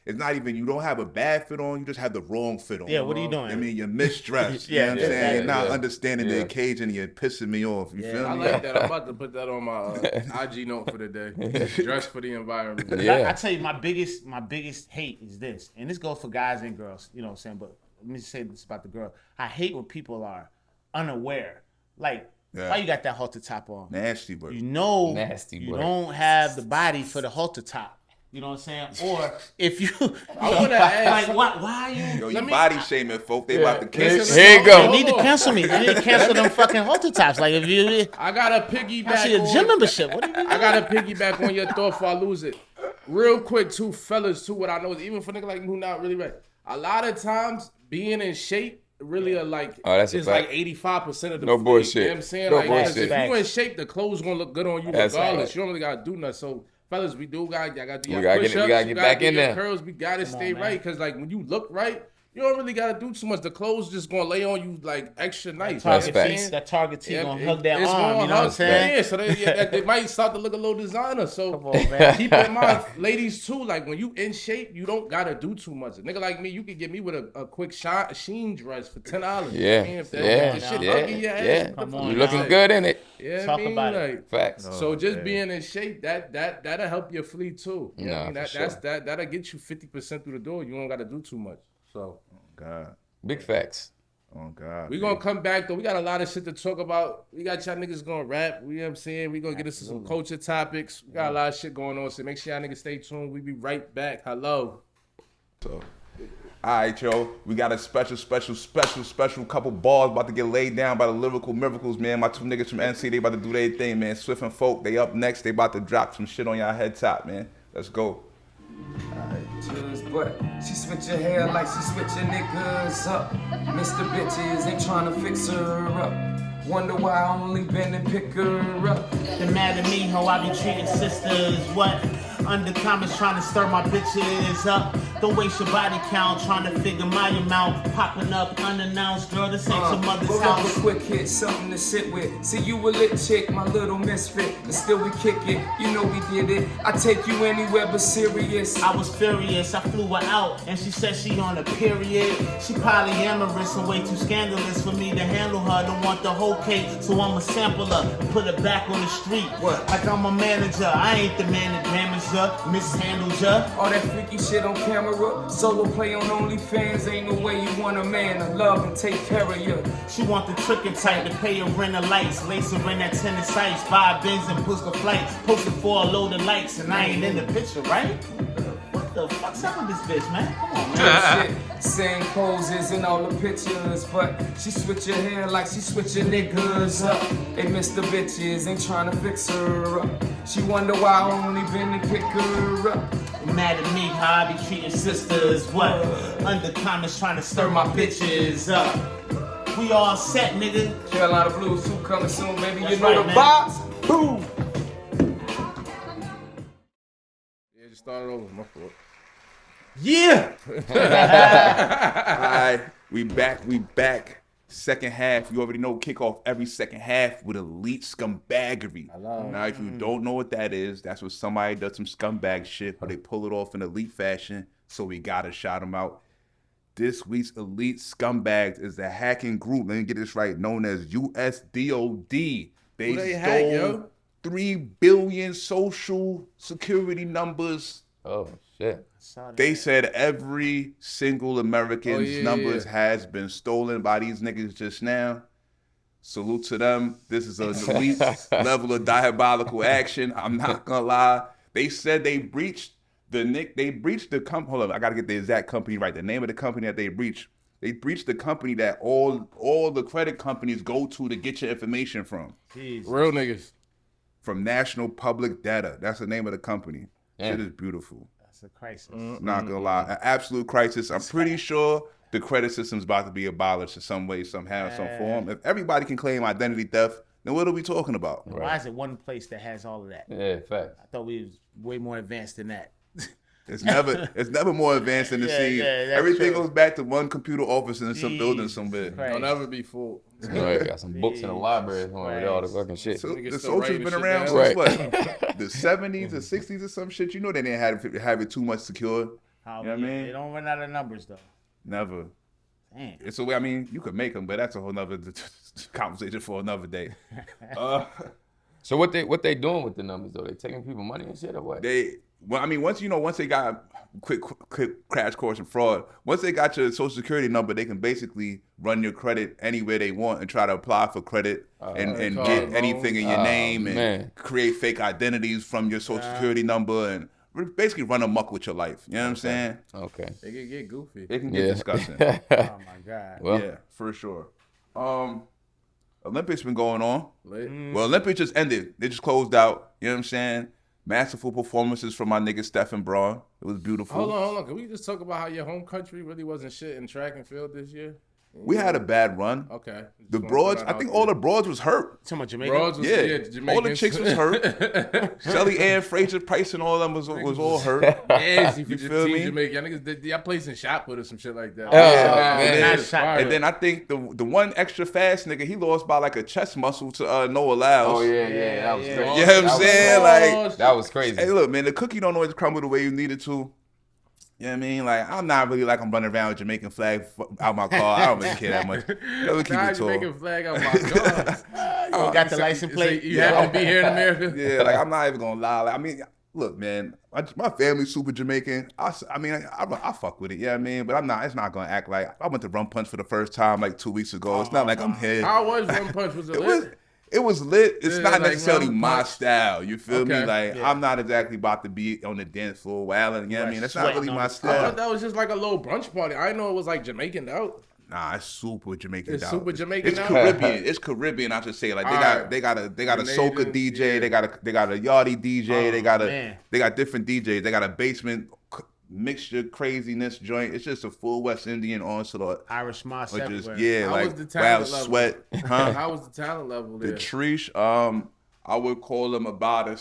it's not even, you don't have a bad fit on, you just have the wrong fit on. Yeah, what are you doing? I mean, you're misdressed. Yeah, You know what I'm yeah, saying? You're not yeah. understanding the Yeah. occasion, you're pissing me off. You feel I me? like that. I'm about to put that on my IG note for the day. Dress for the environment. Yeah. I tell you, my biggest hate is this, and this goes for guys and girls. You know what I'm saying? But let me say this about the girl. I hate when people are unaware. Like, Yeah. why you got that halter top on? Nasty work. You know, Nasty you work. don't have the body for the halter top. You know what I'm saying? Or if you, I wanna ask- like, why are you? Yo, Let you me- body shaming folk, they about to cancel Here you go. You need to cancel me. You need to cancel them fucking halter tops. Like if you, I got to piggyback I see a gym on. membership. What do you mean? I gotta piggyback on your thought before I lose it. Real quick, too, fellas, too, what I know is even for nigga like me who not really right. A lot of times being in shape really are like Oh, that's a is fact. like 85% of the No fleet, bullshit. You know what I'm saying? No Like, 'cause bullshit. if you in shape, the clothes gonna look good on you That's a regardless. fact. You don't really gotta do nothing. So fellas, we do got y'all gotta do We your gotta push-ups, get back do in your there. curls. We gotta stay man. right because like when you look right, You don't really gotta do too much. The clothes just gonna lay on you like extra nice. That target tee gonna hug that arm. You know what I'm saying? Yeah, so they might start to look a little designer. So Come on, man. keep in mind, ladies too. Like when you in shape, you don't gotta do too much. A nigga like me, you can get me with a quick sheen dress for $10. Yeah, If that shit hugging your ass, Come on, you looking good in it. Yeah, Talk about it. Facts. So just being in shape, that'll help your fleet too. You know what I mean? That'll get you 50% through the door. You don't gotta do too much. So God. Big facts. Oh God. We gonna come back though. We got a lot of shit to talk about. We got y'all niggas gonna rap. You know what I'm saying? We gonna get into some culture topics. We got a lot of shit going on. So make sure y'all niggas stay tuned. We be right back. Hello. So, all right, yo. We got a special couple balls about to get laid down by the Lyrical Miracles, man. My two niggas from NC, they about to do their thing, man. Swift and Phoc, they up next. They about to drop some shit on y'all head top, man. Let's go. But she switch her hair like she switching niggas up. Mr. Bitches ain't trying to fix her up. Wonder why I only been and pick her up. They're mad at me, how I be treating sisters. What? Under comments trying to stir my bitches up. Don't waste your body count trying to figure my amount. Popping up unannounced, girl, this ain't your mother's house. A quick hit, something to sit with. See you a lit chick, my little misfit. But still we kick it, you know we did it. I take you anywhere but serious. I was furious, I flew her out, and she said she on a period. She polyamorous and way too scandalous for me to handle her. Don't want the whole cake, so I'ma sample her and put her back on the street. What? Like I'm a manager, I ain't the man that damaged her, mishandled her. All that freaky shit on camera. Solo play on OnlyFans, ain't no way you want a man to love and take care of you. She want the trickin' type to pay her rent of lights, lace her in that tennis sites, buy a Benz and push the flight, posted for a load of likes, and I ain't in the picture, right? What the fuck's up with this bitch, man? Come on, man. Shit, same poses in all the pictures, but she switch her hair like she switching niggas up. They miss the bitches, ain't trying to fix her up. She wonder why I only been to pick her up. Mad at me, how I be treating sisters. What? Under comments trying to stir my bitches up. We all set, nigga. Carolina Blues 2 coming soon, baby. That's you know right, the man. box. Boom. Yeah, just start it over. My fault. Yeah. All right, we back. Second half, you already know, kick off every second half with Elite Scumbaggery. Now, if you don't know what that is, that's when somebody does some scumbag shit, or they pull it off in elite fashion, so we gotta shout them out. This week's Elite Scumbags is the hacking group, let me get this right, known as D.O.T. They stole 3 billion social security numbers. Oh, shit. They said every single American's numbers has been stolen by these niggas just now. Salute to them. This is an elite level of diabolical action. I'm not gonna lie. They said they breached the company. Hold on, I gotta get the exact company right. The name of the company that they breached. They breached the company that all the credit companies go to get your information from. Jesus. Real niggas. From National Public Data. That's the name of the company. Yeah. Shit is beautiful. That's a crisis. Not gonna lie, an absolute crisis. I'm pretty sure the credit system's about to be abolished in some way, somehow, some form. If everybody can claim identity theft, then what are we talking about? Why is it one place that has all of that? Yeah, facts. I thought we was way more advanced than that. It's never more advanced than the scene. that's Everything true. goes back to one computer office in some building Jesus somewhere. Christ. Don't ever be fooled. Right, got some books in the library with all the fucking shit. So Niggas the still social's writing been shit around down. since what? The 70s or 60s or some shit. You know they didn't have it too much secure. How, You know what I mean? They don't run out of numbers though. Never. Damn. It's a way. I mean, you could make them, but that's a whole nother conversation for another day. So what they doing with the numbers though? They taking people money and shit or what? Once they got quick crash course in fraud, once they got your social security number, they can basically run your credit anywhere they want and try to apply for credit and get anything in your name and create fake identities from your social security number and basically run amok with your life. You know what I'm saying? Okay. They can get goofy. It can get disgusting. Oh my God. Well, Yeah, for sure. Olympics been going on. Lit. Well, Olympics just ended. They just closed out. You know what I'm saying? Masterful performances from my nigga Steph and Lebron. It was beautiful. Hold on. Can we just talk about how your home country really wasn't shit in track and field this year? We had a bad run. Okay. The broads, I think all the broads was hurt. Too much Jamaican. Broads was, Yeah, Jamaicans. all the chicks was hurt. Shelly Ann, Fraser Price, and all of them was all hurt. Nasty for You feel me? Jamaican. Y'all niggas, y'all played some shot put or some shit like that. man. Not shot. And then I think the one extra fast nigga, he lost by like a chest muscle to Noah Lyles. Oh yeah, that was crazy. You know what I'm saying? Like, That was crazy. hey, look, man, the cookie don't always crumble the way you need it to. You know what I mean? Like, I'm not really like I'm running around with Jamaican flag out my car. I don't really care that much. Let keep it tall. Jamaican flag on my God. You got the license plate. You happen to be here in America? Yeah, like, I'm not even gonna lie. Like, I mean, look, man, my family's super Jamaican. I fuck with it. Yeah, I mean, but it's not gonna act like I went to Rum Punch for the first time like 2 weeks ago. It's not like I'm here. How was Rum Punch? Was it lit? It was lit. It's Yeah, not like necessarily Rum my Punch. style. You feel me? Okay. Like, I'm not exactly about to be on the dance floor wilding. You know what I mean? That's not really my I style. thought that was just like a little brunch party. I didn't know it was like Jamaican out. Nah, it's super Jamaican. It's out. super Jamaican It's out? Caribbean. It's Caribbean. I should say, like, they got a soca Grenadians, DJ. yeah. They got a yardie DJ. Man. They got different DJs. They got a basement mixture craziness joint. It's just a full West Indian onslaught. Irish moss Or just everywhere. How like was the talent wild level? sweat. Huh? How was the talent level The there? Trish, I would call them about a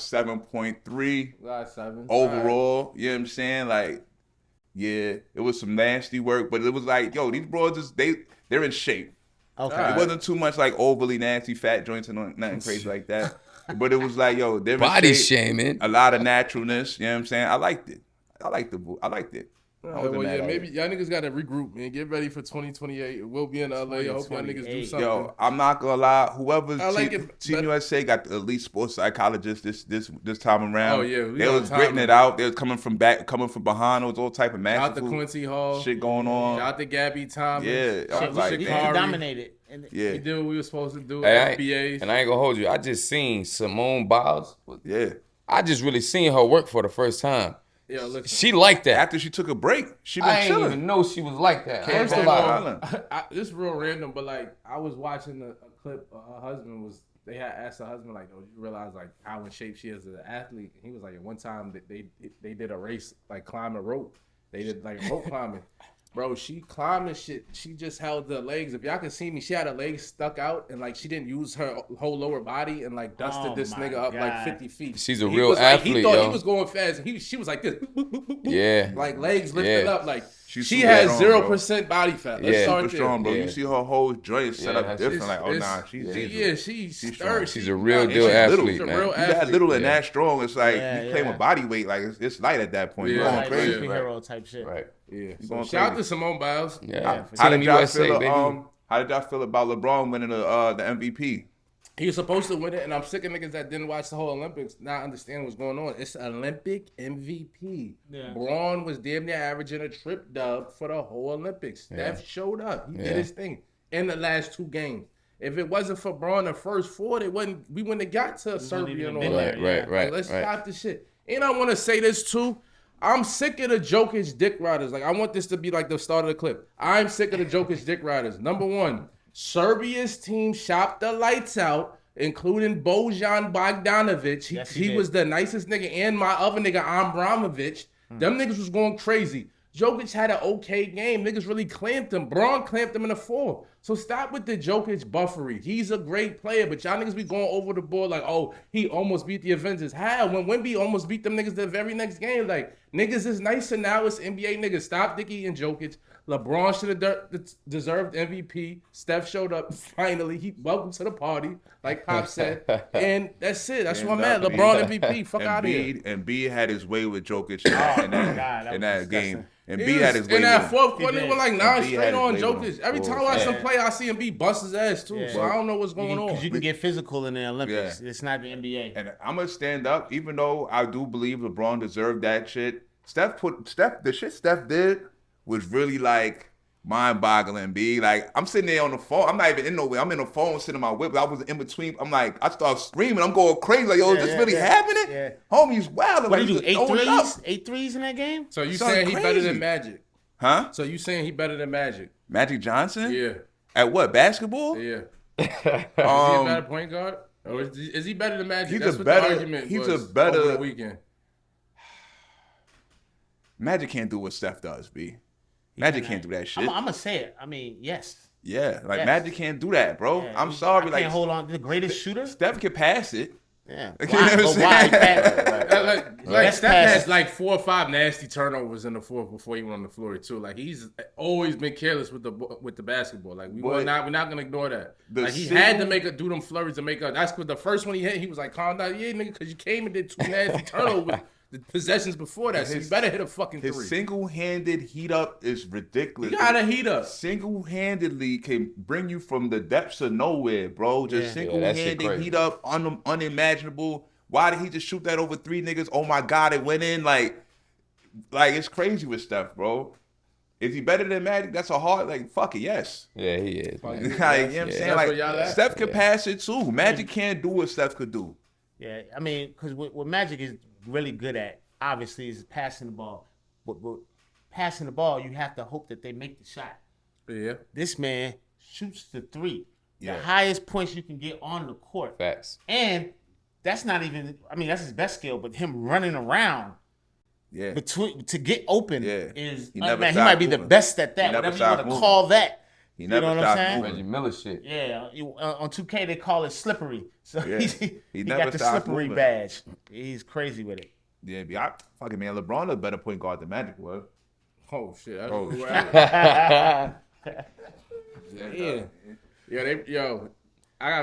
7.3 Last 7. overall. You know what I'm saying? Like, yeah, it was some nasty work, but it was like, yo, these broads they're in shape. Okay. It wasn't too much like overly nasty fat joints and nothing crazy like that. But it was like, yo, they're in Body shape, shaming. a lot of naturalness. You know what I'm saying? I liked it. I liked it. I wasn't Well, mad yeah, at maybe it. y'all niggas got to regroup, man. Get ready for 2028. We'll be in LA. I hope y'all niggas do 2028. something. Yo, I'm not gonna lie. Whoever I like it, Team but- USA got the elite sports psychologist this time around. Oh, yeah, we they on was time. gritting it out. They was coming from behind. It was all type of Shout out to masterful Quincy Hall. shit going on. Shout out to Gabby Thomas. Yeah, I Shit, was like, he damn. dominated. And Yeah, We did what we were supposed to do. Hey, FBAs. and I ain't gonna hold you. I just seen Simone Biles. yeah. I just really seen her work for the first time. Yo, listen. She like that. After she took a break, she been I ain't chilling. even know she was like that. I ain't First gonna of lie. all, this is real random, but like I was watching a clip. Her husband was. They had asked her husband like, "Oh, you realize like how in shape she is as an athlete?" And he was like, "At one time that they did a race like climb a rope. They did like rope climbing." Bro, she climbed this shit. She just held the legs. If y'all can see me, she had her legs stuck out and like she didn't use her whole lower body and like dusted Oh this my nigga up like God. 50 feet. She's a He real was, like, athlete, he thought yo. he was going fast and she was like this. Boop, boop, boop, boop, boop. Yeah. Like legs lifted Yeah. up. Like She's she super has strong, bro. 0% body fat. Let's Yeah. start Super there. strong, bro. Yeah. You see her whole joints set Yeah, up different. Like, oh It's- nah, she's Yeah, she's strong. sturdy. She's a real And deal she's athlete, She's a man. real You that athlete. little and Yeah. that strong, it's like Yeah, you claim yeah. a body weight, like it's light at that point. Yeah. You're going like crazy. superhero type shit. Right. Yeah. So going shout out crazy. to Simone Biles. Yeah. How Team did y'all USA, feel? baby. How did y'all feel about LeBron winning the MVP? He was supposed to win it, and I'm sick of niggas that didn't watch the whole Olympics not understand what's going on. It's Olympic MVP. Yeah. Braun was damn near averaging a trip dub for the whole Olympics. Steph showed up. He did his thing in the last 2 games. If it wasn't for Braun the first 4, we wouldn't have got to Serbia and all been that. there. Right, right, Like, let's right. stop this shit. And I want to say this too. I'm sick of the Jokic dick riders. Like, I want this to be like the start of the clip. I'm sick of the Jokic dick riders. Number 1, Serbia's team shopped the lights out, including Bojan Bogdanovic. Yes, he he was the nicest nigga, and my other nigga, Abramovich. Them niggas was going crazy. Jokic had an okay game. Niggas really clamped him. Braun clamped him in the 4th. So stop with the Jokic buffery. He's a great player, but y'all niggas be going over the board like, oh, he almost beat the Avengers. How? When Wemby almost beat them niggas the very next game. Like, niggas is nicer now. It's NBA niggas. Stop Dickie and Jokic. LeBron should have deserved MVP. Steph showed up finally. He welcome to the party, like Pop said. And that's it. That's what I'm at. LeBron MVP. Fuck out of here. Embiid had his way with Jokic God, in that that was game. disgusting. Embiid had his way in that with him. 4th quarter, they were like 9 Embiid straight had his on way with him. Jokic. Every time I Oh, watch yeah. him play, I see him beat bust his ass too. Yeah. So I don't know what's going on. Because you can get physical in the Olympics. Yeah. It's not the NBA. And I'm gonna stand up, even though I do believe LeBron deserved that shit. The shit Steph did was really like mind-boggling, B. Like, I'm sitting there on the phone. I'm not even in nowhere. I'm in the phone sitting in my whip. I was in between. I'm like, I start screaming. I'm going crazy. Like, yo, is this really happening? Yeah. Homie's wild. What Like, did he do? he's 8 throwing up. threes? 8 threes in that game? So you Son, saying he better crazy. than Magic? Huh? So you saying he better than Magic? Magic Johnson? Yeah, At what, basketball? yeah. Is he a better point guard? Or is he better than Magic? He's That's a what better- the argument he's was a better- over the weekend. Magic can't do what Steph does, B. Magic can't do that shit. I'm going to say it. I mean, yes. Yeah, like Yes. Magic can't do that, bro. Yeah, I'm I sorry, can't like hold on. The greatest shooter. Steph can pass it. Yeah. You know what I'm But why? saying? Like Best Steph pass. has like 4 or 5 nasty turnovers in the fourth before he went on the floor too. Like he's always been careless with the basketball. Like we're not gonna ignore that. Like he had to do them flurries to make up. That's what the first one he hit. He was like, calm down, yeah, nigga, because you came and did 2 nasty turnovers. The possessions before that, so you better hit a fucking 3. His single-handed heat up is ridiculous. You gotta heat up. Single-handedly can bring you from the depths of nowhere, bro. Just single-handed heat up, unimaginable. Why did he just shoot that over 3 niggas? Oh my God, it went in. Like it's crazy with Steph, bro. Is he better than Magic? That's a hard, like, fuck it, yes. Yeah, he is. Like, you know what I'm saying? Like, Steph can pass it too. Magic can't do what Steph could do. Yeah, I mean, because what Magic is really good at, obviously, is passing the ball. But passing the ball, you have to hope that they make the shot. Yeah. This man shoots the 3. Yeah. The highest points you can get on the court. Facts. And that's not even, I mean, that's his best skill, but him running around to get open is, he man, he might be the best at that. never Whatever you want to stopped call that. He You never know what I'm stopped saying? moving. Reggie Miller shit. Yeah, on 2K they call it slippery. So Yeah. he never got the stopped slippery moving. badge. He's crazy with it. Yeah, fucking man, LeBron a better point guard than Magic was. Oh shit. Oh,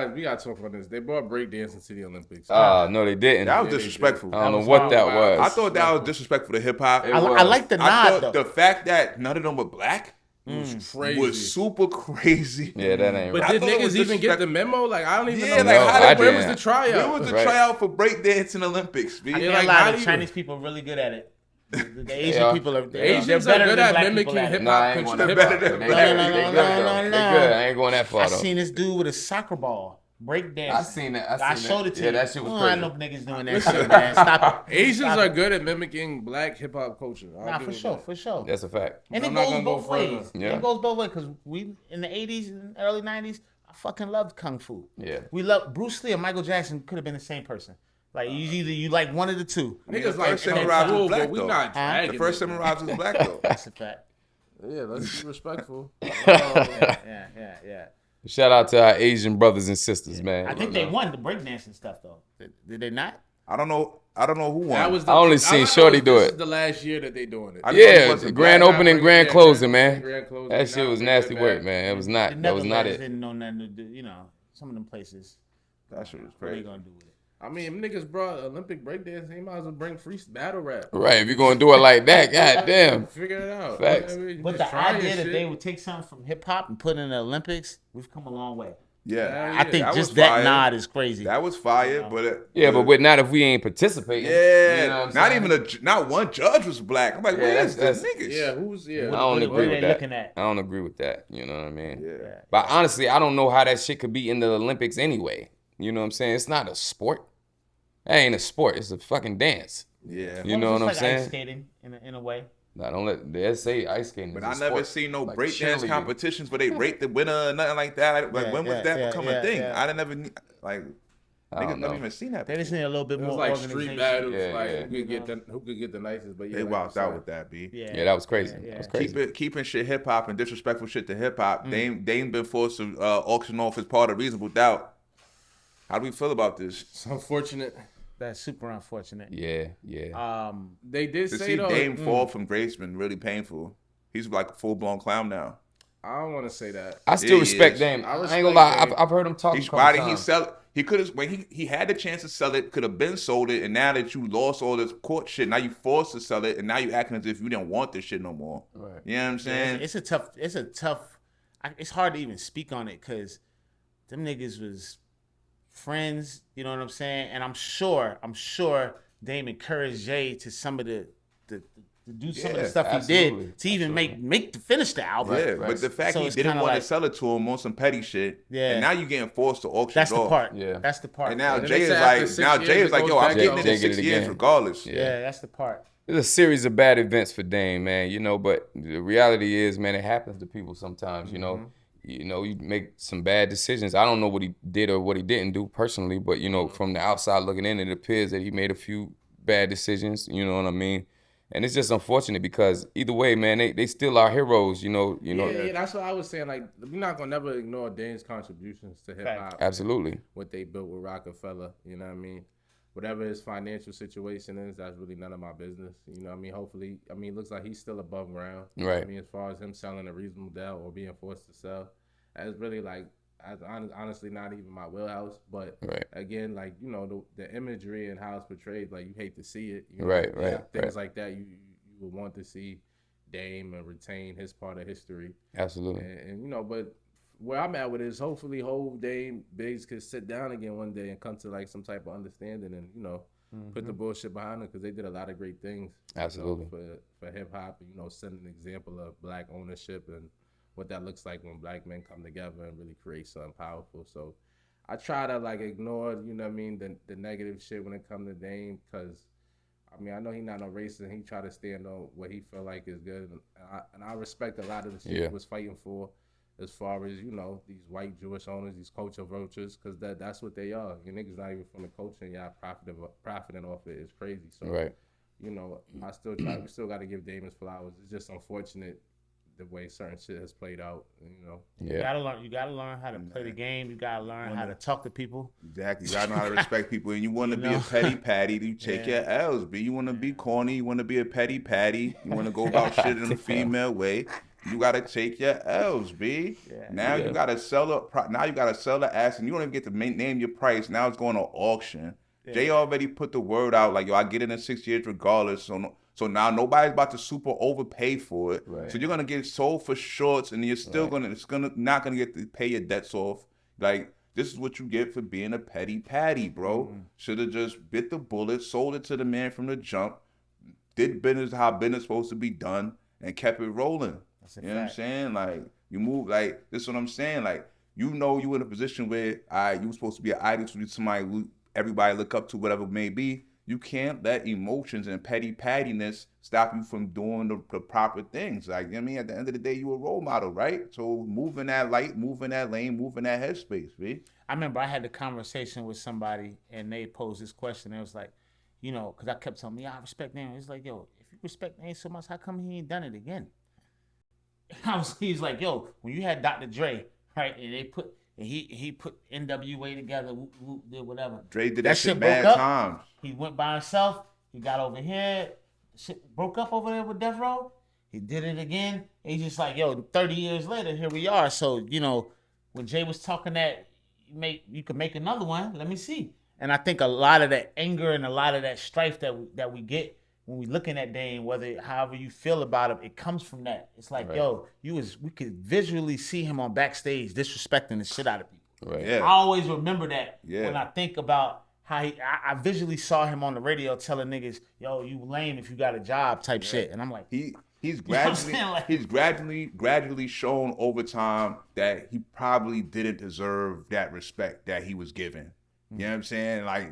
We gotta talk about this. They brought breakdancing to the Olympics. No, they didn't. That was disrespectful. I don't know what that was. I thought that was disrespectful to hip hop. I like the I nod thought though. the fact that none of them were black Crazy. was super crazy. Yeah, that ain't But right. did thought it was niggas even get the memo? Like I don't even Yeah, know. like, how I did- where was didn't. the tryout? Where was the Right. tryout for breakdancing Olympics? B? I Yeah, can't like, how lie, do the you- Chinese people are really good at it. The Asian Yeah. people are. Asians they're are better good than at black mimicking people at it. hip Nah, I hop. ain't going Hip that hop. far. They No, good. no, They no, good, no, though. no, They no. good. I ain't going that far, I though. seen this dude with a soccer ball breakdancing. I seen that. I I seen showed that. it to Yeah, you. that shit was I crazy. know niggas doing that shit, man. Stop it. Asians Stop are it. good at mimicking black hip hop culture. Nah, for sure, for sure. That's a fact. And I'm it not goes gonna go both further. ways. Yeah. It goes both ways because we in the 80s and early 90s, I fucking loved Kung Fu. Yeah. We loved Bruce Lee and Michael Jackson could have been the same person. Like you like one of the two. Niggas the like first samurai was cool, black, but we though. not The dragging first it. samurai was black though. That's a fact. Yeah, let's be respectful. Yeah. Shout out to our Asian brothers and sisters, man. I think they won the breakdancing stuff though. Did they not? I don't know who won. That was I only seen Shorty do This it. is the last year that they doing it. I thought he Yeah, wasn't grand black. opening, grand Yeah, closing, grand- man. grand closing. That shit Not was bring nasty that work, back. man. It was The not. That was not Netherlands it. didn't know nothing to do. You know, some of them places. That shit was What are they crazy. gonna do with it? I mean, if niggas brought Olympic breakdance, they might as well bring free battle rap. Right, if you're gonna do it like that, goddamn. Figure it out. Facts. I mean, But just the trying idea that shit. they would take something from hip hop and put it in the Olympics, we've come a long way. Yeah, I think that just was that fire. nod is crazy. That was fire, but Yeah, but with not if we ain't participating. yeah, You know what I'm not saying? even not one judge was black. I'm like, Yeah, where's that's- the niggas? Yeah, who's I don't agree what are with they that. looking at? I don't agree with that. You know what I mean? Yeah. But honestly, I don't know how that shit could be in the Olympics anyway. You know what I'm saying? It's not a sport. That ain't a sport. It's a fucking dance. Yeah. You know what I'm It's like ice saying? skating in a way. Nah, don't let they say ice skating. But is I a never sport. seen no Like breakdance cheerleading. competitions where they rate the winner or nothing like that. Like, Yeah, when was yeah, that yeah, become yeah, a thing? yeah. I never I like don't niggas know. never even seen that. They just before. need a little bit It was more like organization. street battles, Yeah, like yeah. who could get the nicest. But yeah, They like wowed you out said. with that, B. Yeah, that was crazy. Yeah, That was yeah. crazy. Keeping shit hip hop and disrespectful shit to hip hop. They ain't been forced to auction off as part of Reasonable Doubt. How do we feel about this? It's unfortunate. That's super unfortunate. Yeah. They did To say see though. Dame fall from grace been really painful. He's like a full blown clown now. I don't want to say that. I still Yeah, he respect is. Dame. I I, respect ain't gonna lie. Dame. I've heard him talk. He's a couple why did he times. sell it? He could have when he had the chance to sell it, could have been sold it, and now that you lost all this court shit, now you forced to sell it, and now you acting as if you didn't want this shit no more. Right. You know what I'm saying? It's a tough. It's hard to even speak on it because them niggas was friends. You know what I'm saying? And I'm sure Dame encouraged Jay to some of the to do some of the Yeah, stuff absolutely. he did to even make finish the album. Yeah, right. but the fact So he it's didn't kinda want like- to sell it to him on some petty shit, Yeah. and now you getting forced to auction That's it the off. part. Yeah. That's the part. And now And then Jay they is say after like, 6 now years, Jay is it like, goes yo, I'm back getting up. it Jay in get it 6 years again. regardless. yeah, that's the part. There's a series of bad events for Dame, man. You know, but the reality is, man, it happens to people sometimes. You know, you make some bad decisions. I don't know what he did or what he didn't do personally, but you know, from the outside looking in, it appears that he made a few bad decisions. You know what I mean? And it's just unfortunate because either way, man, they still are heroes, you know. Yeah, that's what I was saying. Like, we're not gonna never ignore Dame's contributions to hip hop. Absolutely. What they built with Rockefeller, you know what I mean? Whatever his financial situation is, that's really none of my business. You know what I mean? Hopefully, I mean, it looks like he's still above ground. You know what I mean, as far as him selling a reasonable doubt or being forced to sell, that's really like, honestly, not even my wheelhouse. But again, like, you know, the imagery and how it's portrayed, like, you hate to see it. You know? Things like that, you would want to see Dame and retain his part of history. Absolutely. And you know, but where I'm at with it is hopefully Hov, Dame, Biggs could sit down again one day and come to like some type of understanding and, you know, put the bullshit behind them because they did a lot of great things. Absolutely. You know, for hip hop, you know, setting an example of black ownership and what that looks like when black men come together and really create something powerful. So I try to like ignore, you know what I mean, the negative shit when it comes to Dame because I mean, I know he's not no racist. He try to stand on what he feel like is good. And I respect a lot of the shit he was fighting for as far as, you know, these white Jewish owners, these culture vultures, because that's what they are. You niggas not even from the culture and y'all profiting off it. It's crazy. So, you know, I still try. We still got to give Damon's flowers. It's just unfortunate the way certain shit has played out, you know. You gotta learn how to play the game. You gotta learn how to talk to people. Exactly. You gotta know how to respect people. And you want to be a petty patty, you take your L's. B. You want to be corny. You want to be a petty patty. You want to go about shit in a female way. You gotta take your L's, B. Now you gotta sell the ass, and you don't even get to name your price. Now it's going to auction. Jay already put the word out like, yo, I get it in 6 years regardless. So now nobody's about to super overpay for it. So you're gonna get sold for shorts, and you're still not gonna get to pay your debts off. Like, this is what you get for being a petty patty, bro. Should have just bit the bullet, sold it to the man from the jump, did business how business supposed to be done, and kept it rolling. You know what I'm saying? Like, you move, like, this is what I'm saying. Like, you know you in a position where you supposed to be an idol to somebody everybody look up to, whatever it may be. You can't let emotions and petty pattiness stop you from doing the proper things. Like, you know what I mean? At the end of the day, you a role model, right? So move in that light, move in that lane, move in that headspace, B. I remember I had a conversation with somebody, and they posed this question. It was like, you know, because I kept telling me, I respect Dame. It's like, yo, if you respect Dame so much, how come he ain't done it again? He's like, yo, when you had Dr. Dre, right, and he put NWA together, did whatever. Dre did that shit mad times. He went by himself. He got over here. Shit broke up over there with Death Row. He did it again. He's just like, yo, 30 years later, here we are. So, you know, when Jay was talking that you could make another one, let me see. And I think a lot of that anger and a lot of that strife that we get when we looking at Dame, however you feel about him, it comes from that. It's like, yo, we could visually see him on backstage disrespecting the shit out of people. I always remember that when I think about how I visually saw him on the radio telling niggas, yo, you lame if you got a job type shit. And I'm like, he's gradually shown over time that he probably didn't deserve that respect that he was given. You know what I'm saying? Like,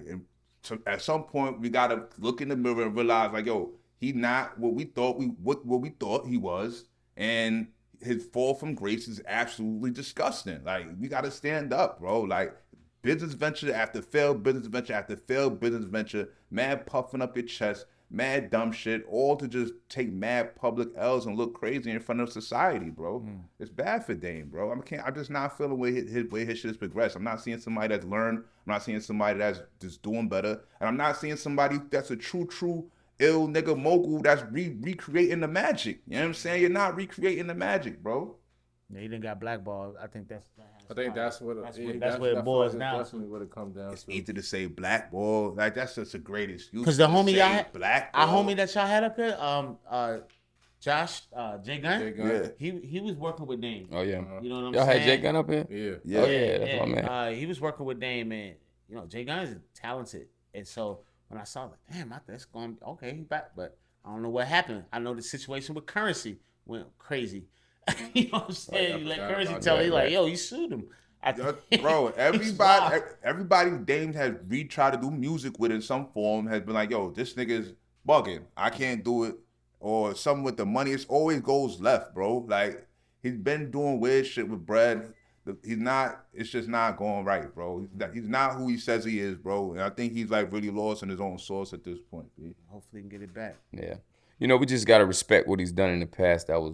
so at some point, we gotta look in the mirror and realize, like, yo, he not what we thought we thought he was, and his fall from grace is absolutely disgusting. Like, we gotta stand up, bro. Like, business venture after failed business venture after failed business venture, mad puffing up your chest, mad dumb shit, all to just take mad public L's and look crazy in front of society, bro. It's bad for Dame, bro. I'm just not feeling the way his shit has progressed. I'm not seeing somebody that's learned. I'm not seeing somebody that's just doing better. And I'm not seeing somebody that's a true ill nigga mogul that's recreating the magic. You know what I'm saying? You're not recreating the magic, bro. Yeah, he didn't got blackballed. I think that's what it boils down. Definitely what it comes down to. Easy to say blackball. Like, that's just a great excuse. Because the homie our homie that y'all had up here, Josh, Jay Gunn. Yeah. He was working with Dame. Oh yeah. You know what I'm y'all saying? had Jay Gunn up here? Yeah. Oh yeah, that's my man. He was working with Dame, and you know, Jay Gunn is talented. And so when I saw, like, damn, that's going okay, he's back, but I don't know what happened. I know the situation with Currency went crazy. You know what I'm saying? You let Currency tell you, like, yo, you sued him. Bro, everybody Dame has tried to do music with in some form has been like, yo, this nigga's bugging. I can't do it. Or something with the money. It always goes left, bro. Like, he's been doing weird shit with bread. It's just not going right, bro. He's not who he says he is, bro. And I think he's like really lost in his own source at this point, B. Hopefully he can get it back. Yeah. you know, we just gotta respect what he's done in the past that was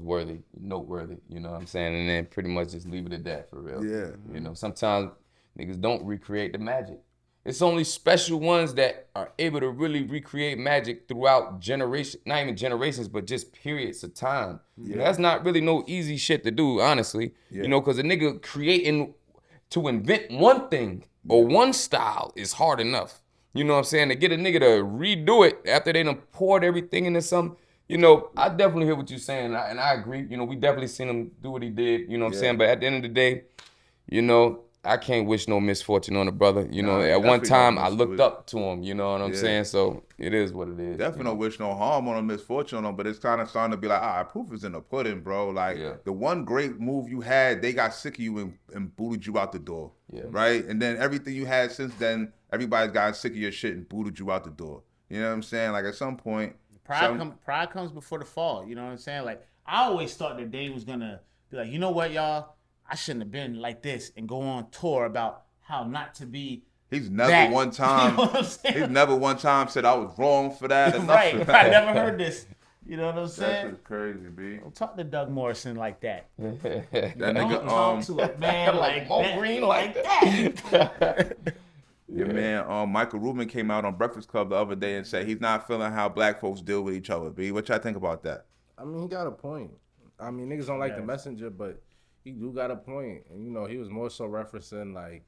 noteworthy, you know what I'm saying? And then pretty much just leave it at that for real. Yeah. You know, sometimes niggas don't recreate the magic. It's only special ones that are able to really recreate magic throughout generations, not even generations, but just periods of time. You know, that's not really no easy shit to do, honestly. You know, because a nigga creating to invent one thing or one style is hard enough. You know what I'm saying? To get a nigga to redo it after they done poured everything into something, you know, I definitely hear what you're saying, and I agree. You know, we definitely seen him do what he did, you know what I'm saying? But at the end of the day, you know, I can't wish no misfortune on a brother. You know, at one time I looked up to him, you know what I'm saying? So it is what it is. Definitely don't wish no harm on a misfortune on him, but it's kind of starting to be like, proof is in the pudding, bro. Like, the one great move you had, they got sick of you and booted you out the door, right? And then everything you had since then, everybody's gotten sick of your shit and booted you out the door. You know what I'm saying? Like, at some point... Pride comes before the fall, you know what I'm saying? Like, I always thought that Dave was going to be like, you know what, y'all? I shouldn't have been like this and go on tour about how not to be. He's never that. one time. You know what I'm saying? He's never one time said I was wrong for that. Or Right. I never heard this. You know what I'm saying? That's crazy, B. Don't talk to Doug Morrison like that. That Don't nigga, talk to a man like that. Green like that. Your man, Michael Rubin came out on Breakfast Club the other day and said he's not feeling how black folks deal with each other. B, what y'all think about that? I mean, he got a point. I mean, niggas don't like the messenger, but he do got a point. And, you know, he was more so referencing, like,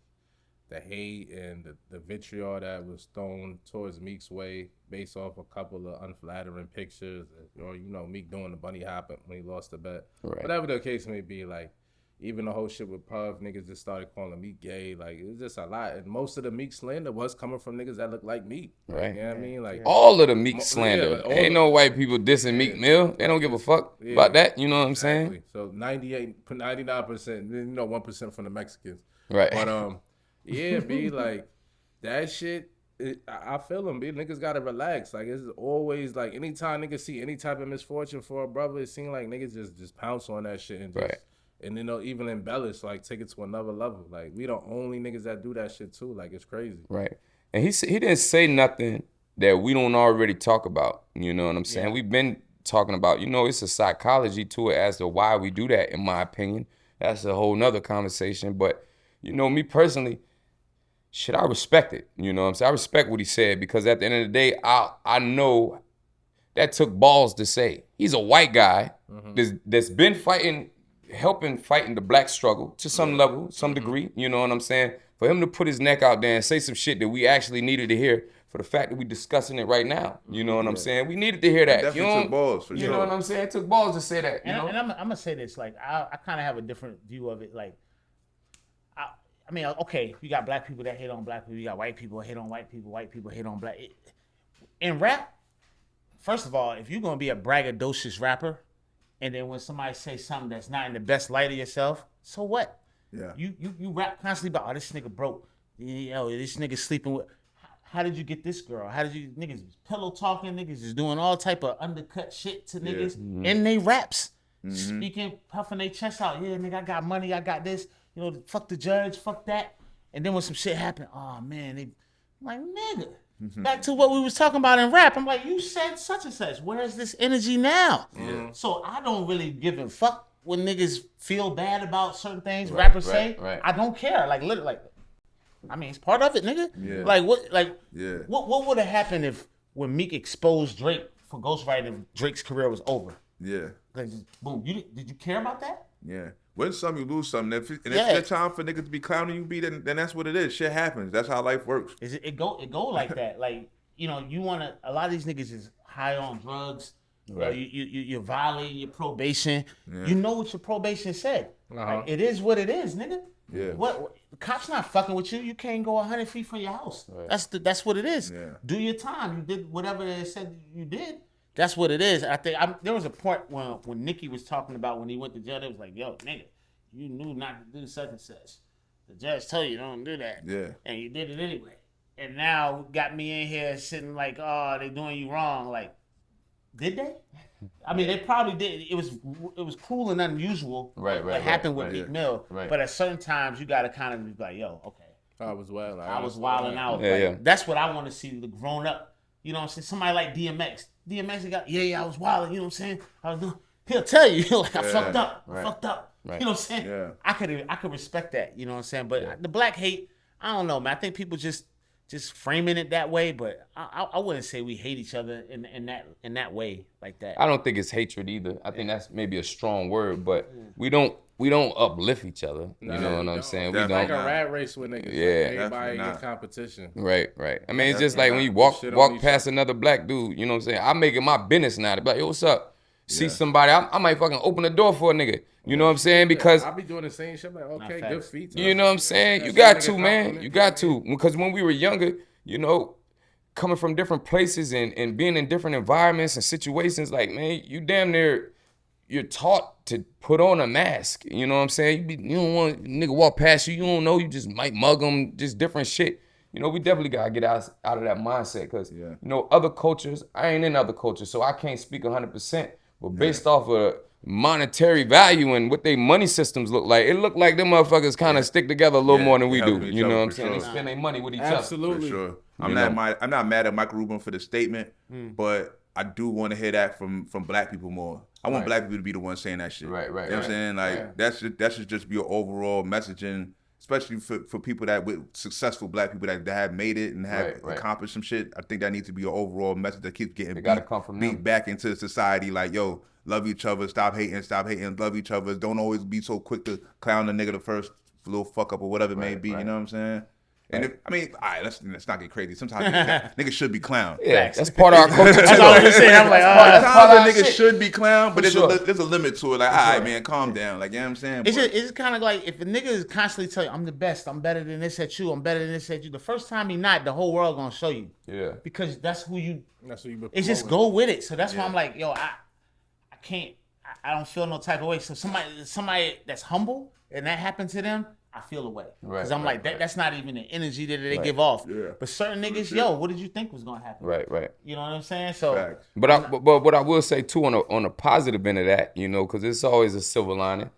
the hate and the vitriol that was thrown towards Meek's way based off a couple of unflattering pictures. Or, you know, Meek doing the bunny hop when he lost the bet. Right. Whatever the case may be, like, even the whole shit with Puff, niggas just started calling Meek gay. Like, it was just a lot. And most of the Meek slander was coming from niggas that look like Meek. Right. You know what I mean? Like, all of the Meek slander. Yeah, Ain't no white people dissing Meek Mill. They don't give a fuck about that. You know what I'm saying? So 99%, you know, 1% from the Mexicans. Right. But, yeah, B, like, that shit, I feel them, B. Niggas gotta relax. Like, it's always, like, anytime niggas see any type of misfortune for a brother, it seems like niggas just pounce on that shit and just, and then they'll even embellish, like, take it to another level. Like, we the only niggas that do that shit, too. Like, it's crazy. Right. And he didn't say nothing that we don't already talk about. You know what I'm saying? We've been talking about, you know, it's a psychology to it as to why we do that, in my opinion. That's a whole nother conversation. But, you know, me personally, shit, I respect it. You know what I'm saying? I respect what he said because at the end of the day, I know that took balls to say. He's a white guy that's been helping fighting the black struggle to some level, some degree. You know what I'm saying? For him to put his neck out there and say some shit that we actually needed to hear for the fact that we discussing it right now. You know what I'm saying? We needed to hear that. Definitely took balls, for sure. You know what I'm saying? It took balls to say that. And I'm going to say this. Like, I kind of have a different view of it. Like, I mean, okay, you got black people that hate on black people. You got white people hate on white people hate on black. In rap, first of all, if you're going to be a braggadocious rapper, and then when somebody says something that's not in the best light of yourself, so what? Yeah. You rap constantly about, oh, this nigga broke. Yo, this nigga sleeping with. How did you get this girl? How did you niggas pillow talking? Niggas is doing all type of undercut shit to niggas in they raps, speaking, puffing their chest out. Yeah, nigga, I got money. I got this. You know, fuck the judge, fuck that. And then when some shit happened, oh man, I'm like, nigga. Back to what we was talking about in rap. I'm like, you said such and such. Where's this energy now? So I don't really give a fuck when niggas feel bad about certain things rappers say. I don't care. Like literally, like, I mean, it's part of it, nigga. Yeah. Like what would have happened if when Meek exposed Drake for ghostwriting, Drake's career was over? Yeah. Like, boom. Did you care about that? Yeah. Win some, you lose some. If it's time for niggas to be clowning you, then that's what it is. Shit happens. That's how life works. It go like that. Like, you know, a lot of these niggas is high on drugs. Right. You're violating your probation. Yeah. You know what your probation said. Like, it is what it is, nigga. Yeah. What the cops not fucking with you. You can't go 100 feet from your house. Right. That's what it is. Yeah. Do your time. You did whatever it said you did. That's what it is. I think there was a point when Nicki was talking about when he went to jail. It was like, yo, nigga, you knew not to do such and such. The judge told you don't do that. Yeah. And you did it anyway. And now got me in here sitting like, oh, they doing you wrong. Like, did they? I mean, they probably did. It was cruel and unusual. Right. What happened with Meek Mill. Right. But at certain times, you got to kind of be like, yo, okay. I was wilding out. Yeah, like, yeah. That's what I want to see, the grown up. You know what I'm saying? Somebody like DMX. DMX got, yeah, I was wilding, you know what I'm saying? He'll tell you, like, I fucked up. Right. I fucked up. Right. You know what I'm saying? Yeah. I could respect that, you know what I'm saying? But the black hate, I don't know, man. I think people just framing it that way, but I wouldn't say we hate each other in that way like that. I don't think it's hatred either. I think that's maybe a strong word, but we don't uplift each other. You know what I'm saying? We It's don't. like a rat race with niggas. Yeah. Like everybody Definitely in not. competition. Right. I mean, it's just like when you walk past another black dude, you know what I'm saying? I make it my business now to be like, yo, what's up? See somebody, I might fucking open the door for a nigga. You know what I'm saying? Because I be doing the same shit. I'm like, okay, good feet. you know what I'm saying? You got to, man. You got to. Because when we were younger, you know, coming from different places and being in different environments and situations, like, man, you damn near, you're taught to put on a mask. You know what I'm saying? You don't want a nigga walk past you. You don't know. You just might mug them. Just different shit. You know, we definitely got to get out of that mindset. Because, you know, other cultures, I ain't in other cultures, so I can't speak 100%. But based off of monetary value and what their money systems look like, it look like them motherfuckers kind of stick together a little more than we do. help each You know other what I'm for saying? sure. They spend their money with each Absolutely. For sure. I'm You not mad at Michael Rubin for the statement, but I do want to hear that from black people more. I want black people to be the ones saying that shit. Right, You know what I'm saying? Like that should just be an overall messaging, especially for people with successful black people that have made it and have accomplished some shit. I think that needs to be an overall message that keeps getting beat back into society. Like, yo, love each other, stop hating, love each other. Don't always be so quick to clown the nigga the first little fuck up or whatever it may be. You know what I'm saying? And if, I mean, all right, let's not get crazy. Sometimes niggas should be clowned. Yeah, that's part of our culture too. That's all I'm saying. I'm like, Sometimes niggas should be clowned, but there's a limit to it. Like, all right, man, calm down. Like, you know what I'm saying? It's kind of like if a nigga is constantly telling you, I'm the best, I'm better than this at you, I'm better than this at you. The first time he not, the whole world gonna show you. Yeah. Because that's who you. That's what you. It's just go with it. So that's why I'm like, yo, I can't. I don't feel no type of way. So somebody that's humble and that happened to them, I feel away. Because I'm like, that's not even the energy that they give off. Yeah. But certain niggas, yo, what did you think was gonna happen? Right. You know what I'm saying? So, but what I will say too on a positive end of that, you know, because it's always a silver lining.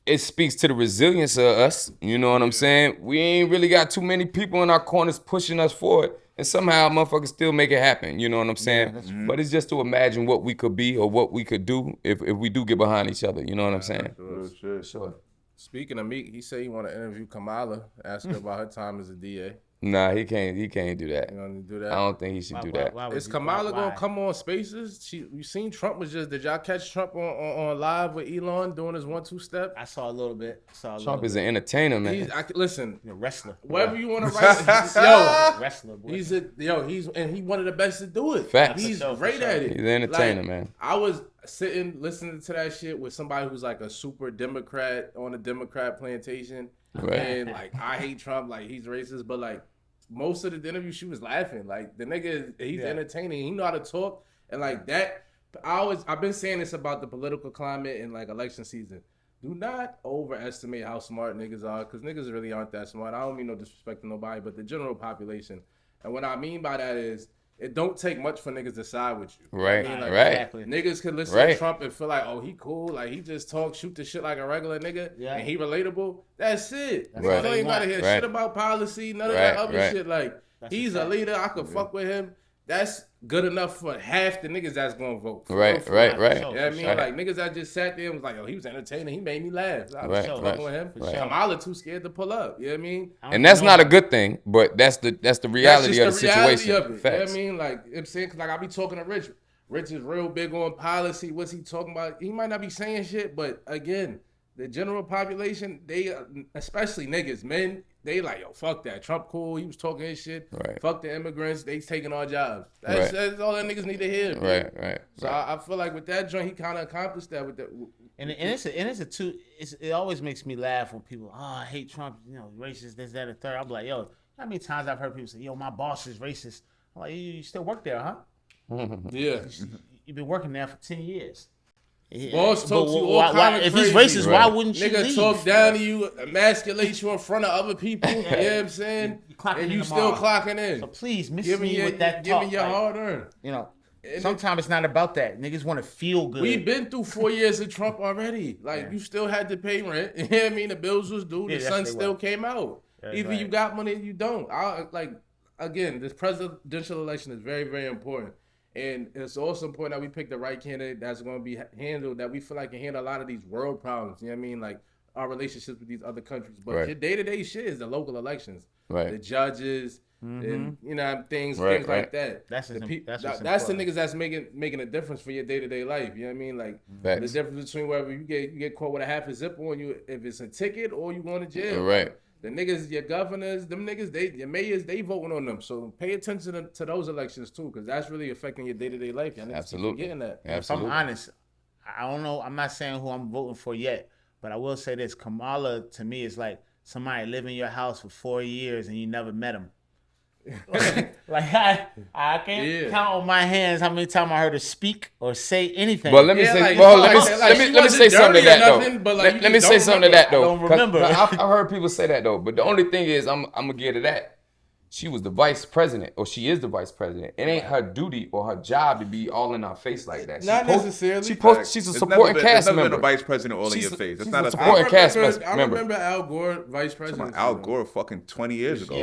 It speaks to the resilience of us. You know what I'm saying? We ain't really got too many people in our corners pushing us forward, and somehow motherfuckers still make it happen. You know what I'm saying? But it's just to imagine what we could be or what we could do if we do get behind each other. You know what I'm saying? Sure. Speaking of Meek, he said he want to interview Kamala, ask her about her time as a DA. Nah, he can't do that. You want to do that? I don't think he should do that. Is Kamala gonna come on Spaces? You seen Trump was just? Did y'all catch Trump on live with Elon doing his 1-2 step? I saw a little bit. Trump is an entertainer, man. Listen, a wrestler. Whatever you want to write, wrestler. Boy. He's one of the best to do it. Facts. He's great at it. He's an entertainer, man. I was sitting listening to that shit with somebody who's like a super Democrat on a Democrat plantation, and like I hate Trump, like he's racist, but like most of the interview she was laughing. Like the nigga, he's entertaining. He know how to talk, and like that. I've been saying this about the political climate and like election season. Do not overestimate how smart niggas are, because niggas really aren't that smart. I don't mean no disrespect to nobody, but the general population. And what I mean by that is, it don't take much for niggas to side with you. Right, I mean, like, right. Niggas can listen to Trump and feel like, oh, he cool. Like, he just talk, shoot the shit like a regular nigga. Yeah. And he relatable. That's it. Niggas don't even gotta hear shit about policy, none of that other shit. Like, he's a leader. I could fuck with him. That's good enough for half the niggas that's gonna vote. Right. You know what I mean? Like, niggas that just sat there and was like, oh, he was entertaining. He made me laugh. I was fucking with him. Kamala too scared to pull up. You know what I mean? And that's not a good thing, but that's the reality of the situation. Of it. You know what I mean? Like, I'm saying, cause like I be talking to Rich. Rich is real big on policy. What's he talking about? He might not be saying shit, but again, the general population, they, especially niggas, men, they like, yo, fuck that. Trump cool. He was talking his shit. Right. Fuck the immigrants. They taking our jobs. That's all that niggas need to hear. Right. So I feel like with that joint, he kind of accomplished that with that. And it always makes me laugh when people, I hate Trump, you know, racist, this, that, and third. I'm like, yo, how many times I've heard people say, yo, my boss is racist. I'm like, you still work there, huh? Yeah. You've been working there for 10 years. Boss talks you all kind of if crazy. If he's racist, why wouldn't you leave? Nigga talk down to you, emasculate you in front of other people. You know what I'm saying? And you still clocking in. So please, miss me with that talk. Give me your hard earned. You know, sometimes it's not about that. Niggas want to feel good. We've been through 4 years of Trump already. Like, you still had to pay rent. You know what I mean? The bills was due. The sun still came out. Either you got money or you don't. Again, this presidential election is very, very important. And it's also important that we pick the right candidate that's going to be handled, that we feel like can handle a lot of these world problems. You know what I mean? Like our relationships with these other countries. But your day-to-day shit is the local elections. Right. The judges, and things Right. like that. That's the important. niggas that's making a difference for your day-to-day life. You know what I mean? Like Facts. the difference between whether you get caught with a half a zip on you, if it's a ticket or you going to jail. Right. The niggas, your governors, them niggas, your mayors, they voting on them. So pay attention to those elections too, because that's really affecting your day-to-day life. Y'all niggas Absolutely. keep forgetting that. Absolutely. If I'm honest, I don't know. I'm not saying who I'm voting for yet, but I will say this: Kamala to me is like somebody live in your house for 4 years and you never met him. Like I can't count on my hands how many times I heard her speak or say anything. But let me say, let me say something to that though. Let me say something to that though. I don't remember. I've heard people say that though. But the only thing is, I'm gonna get to that. She was the vice president, or she is the vice president. It ain't her duty or her job to be all in our face like that. Not necessarily. She's a supporting cast member. Never been a vice president all in your face. It's not a supporting cast member. I remember Al Gore, vice president. Al Gore fucking 20 years ago.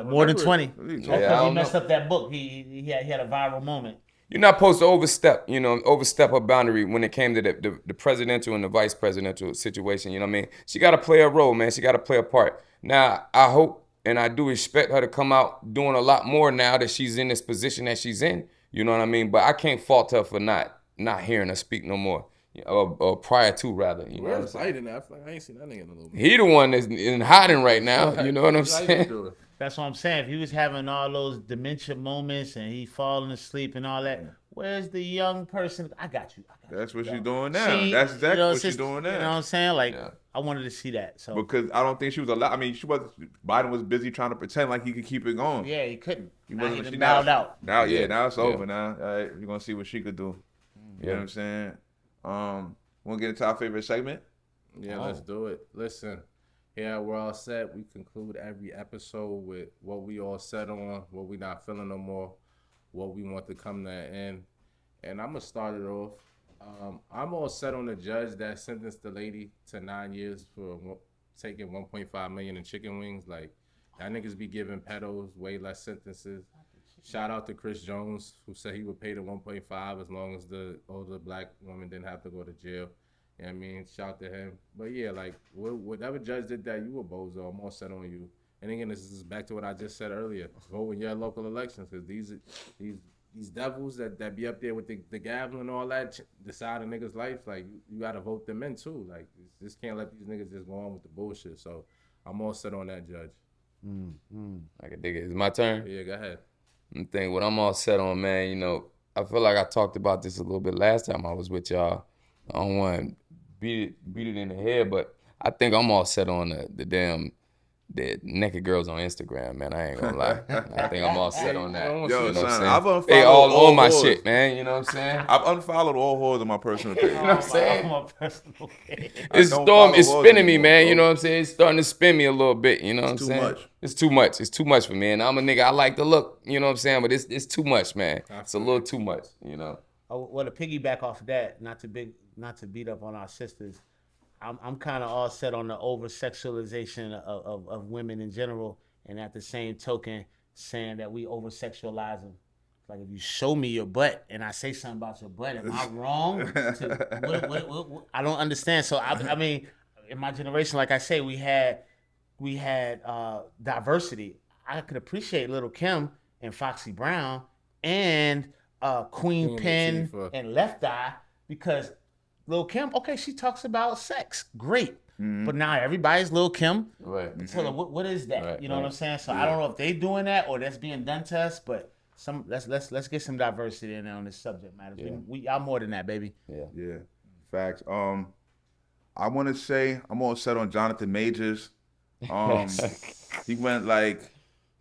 More than 20. Yeah, Because he messed up that book. He had a viral moment. You're not supposed to overstep a boundary when it came to the presidential and the vice presidential situation. You know what I mean? She got to play a role, man. She got to play a part. Now, I hope and I do expect her to come out doing a lot more now that she's in this position that she's in. You know what I mean? But I can't fault her for not hearing her speak no more. Or prior to, rather. You know what I'm saying? I ain't seen that nigga in a little bit. He the one that's in hiding right now. You know what I'm saying? That's what I'm saying. If he was having all those dementia moments and he falling asleep and all that, where's the young person? I got you. That's what she's doing now. That's exactly what she's doing now. You know what I'm saying? Like, I wanted to see that. So because I don't think she was allowed. I mean, Biden was busy trying to pretend like he could keep it going. Yeah, he couldn't. He wasn't. bowed out. Now it's over. Now, all right, you're gonna see what she could do. You know what I'm saying? Want to get into our favorite segment? Yeah, let's do it. Listen, we're all set. We conclude every episode with what we all set on, what we not feeling no more, what we want to come to an end. And I'm gonna start it off. I'm all set on the judge that sentenced the lady to 9 years for taking $1.5 million in chicken wings. Like, that niggas be giving pedos way less sentences. Shout out to Chris Jones, who said he would pay the 1.5 as long as the older black woman didn't have to go to jail. You know what I mean? Shout to him. But yeah, like, whatever judge did that, you a bozo. I'm all set on you. And again, this is back to what I just said earlier. Vote in your local elections, because these devils that be up there with the gavel and all that decide a nigga's life, like, you gotta vote them in too. Like, just can't let these niggas just go on with the bullshit. So I'm all set on that, judge. I can dig it. It's my turn? Yeah, go ahead. I'm thinking what I'm all set on, man. I feel like I talked about this a little bit last time I was with y'all. I don't want to beat it in the head, but I think I'm all set on the naked girls on Instagram, man. I ain't gonna lie. I think I'm all set on that. Yo, son, I've unfollowed they all on my whores. shit, man. You know what I'm saying? I've unfollowed all whores on my personal page. You know what I'm saying? My personal page. It's spinning me, man. You know what I'm saying? It's starting to spin me a little bit. You know what I'm too saying? much. It's too much. It's too much for me. And I'm a nigga. I like the look. You know what I'm saying? But it's too much, man. It's a little too much. You know. Well, to piggyback off of that, not to beat up on our sisters, I'm kind of all set on the over sexualization of women in general, and at the same token, saying that we over sexualize them. Like, if you show me your butt and I say something about your butt, am I wrong? What, I don't understand. So I mean, in my generation, like I say, we had diversity. I could appreciate Little Kim and Foxy Brown and Queen Pen and Left Eye, because Lil' Kim, okay, she talks about sex, great, but now everybody's Lil' Kim. Right. Tell her what is that? Right, you know what I'm saying? So I don't know if they doing that or that's being done to us, but let's get some diversity in there on this subject matter. Yeah. We are more than that, baby. Yeah. Facts. I want to say I'm all set on Jonathan Majors. He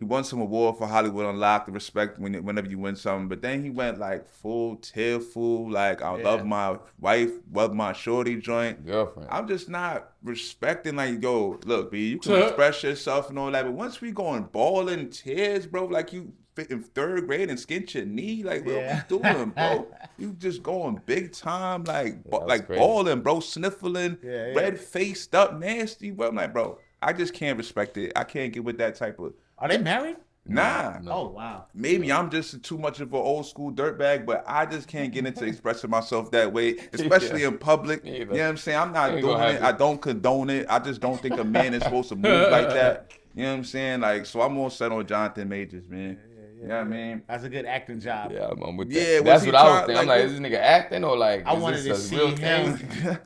won some award for Hollywood Unlocked, the respect whenever you win something. But then he went like full tearful, like I love my wife, love my shorty joint. Girlfriend. I'm just not respecting, like, yo, look, B, you can express yourself and all that. But once we going bawling tears, bro, like you in third grade and skint your knee, like, what are we doing, bro? You just going big time, like bawling, bro, sniffling, red faced up, nasty, bro. I'm like, bro, I just can't respect it. I can't get with that type of. Are they married? Nah. Oh wow. Maybe I'm just too much of an old school dirtbag, but I just can't get into expressing myself that way, especially in public. You know what I'm saying? I'm not doing it. I don't condone it. I just don't think a man is supposed to move like that. You know what I'm saying? Like, so I'm all set on Jonathan Majors, man. You know what I mean? That's a good acting job. Yeah, I'm with that. Yeah, That's what I was thinking. like, I'm like, is this nigga acting or like? I wanted to see him thing?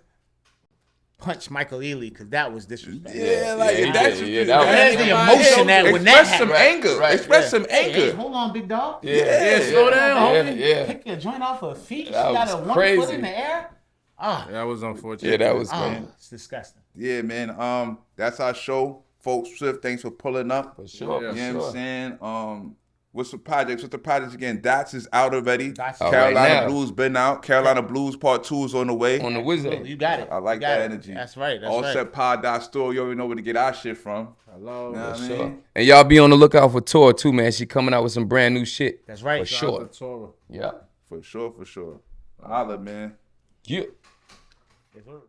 punch Michael Ealy because that was disrespectful. Yeah, like Yeah, that's yeah, that was- There's the emotion that when that express some happened. anger. Right, Express some Hey, anger. hold on, big dog. Yeah, slow down, homie. Yeah. Pick your joint off her feet. She That got was a 1 crazy. foot in the air. Ah, That was unfortunate. Yeah, that was oh, crazy. it's disgusting. Yeah, man. That's our show. Folks, Swift, thanks for pulling up. For sure. Yeah. For You know what I'm sure. saying? What's the projects? What's the projects again? D.O.T.S is out already. D.O.T.S Out Carolina right now. Blues been out. Carolina Blues Part 2 is on the way. On the Absolutely. wizard. You got it. I like You got that it. energy. That's right. That's All right. set pod.store. You already know where to get our shit from. Hello. You know what I Sure. mean? And y'all be on the lookout for Tor too, man. She coming out with some brand new shit. That's right. For sure. Torah. Yeah. For sure. Holla, man. Yeah. Yes, sir.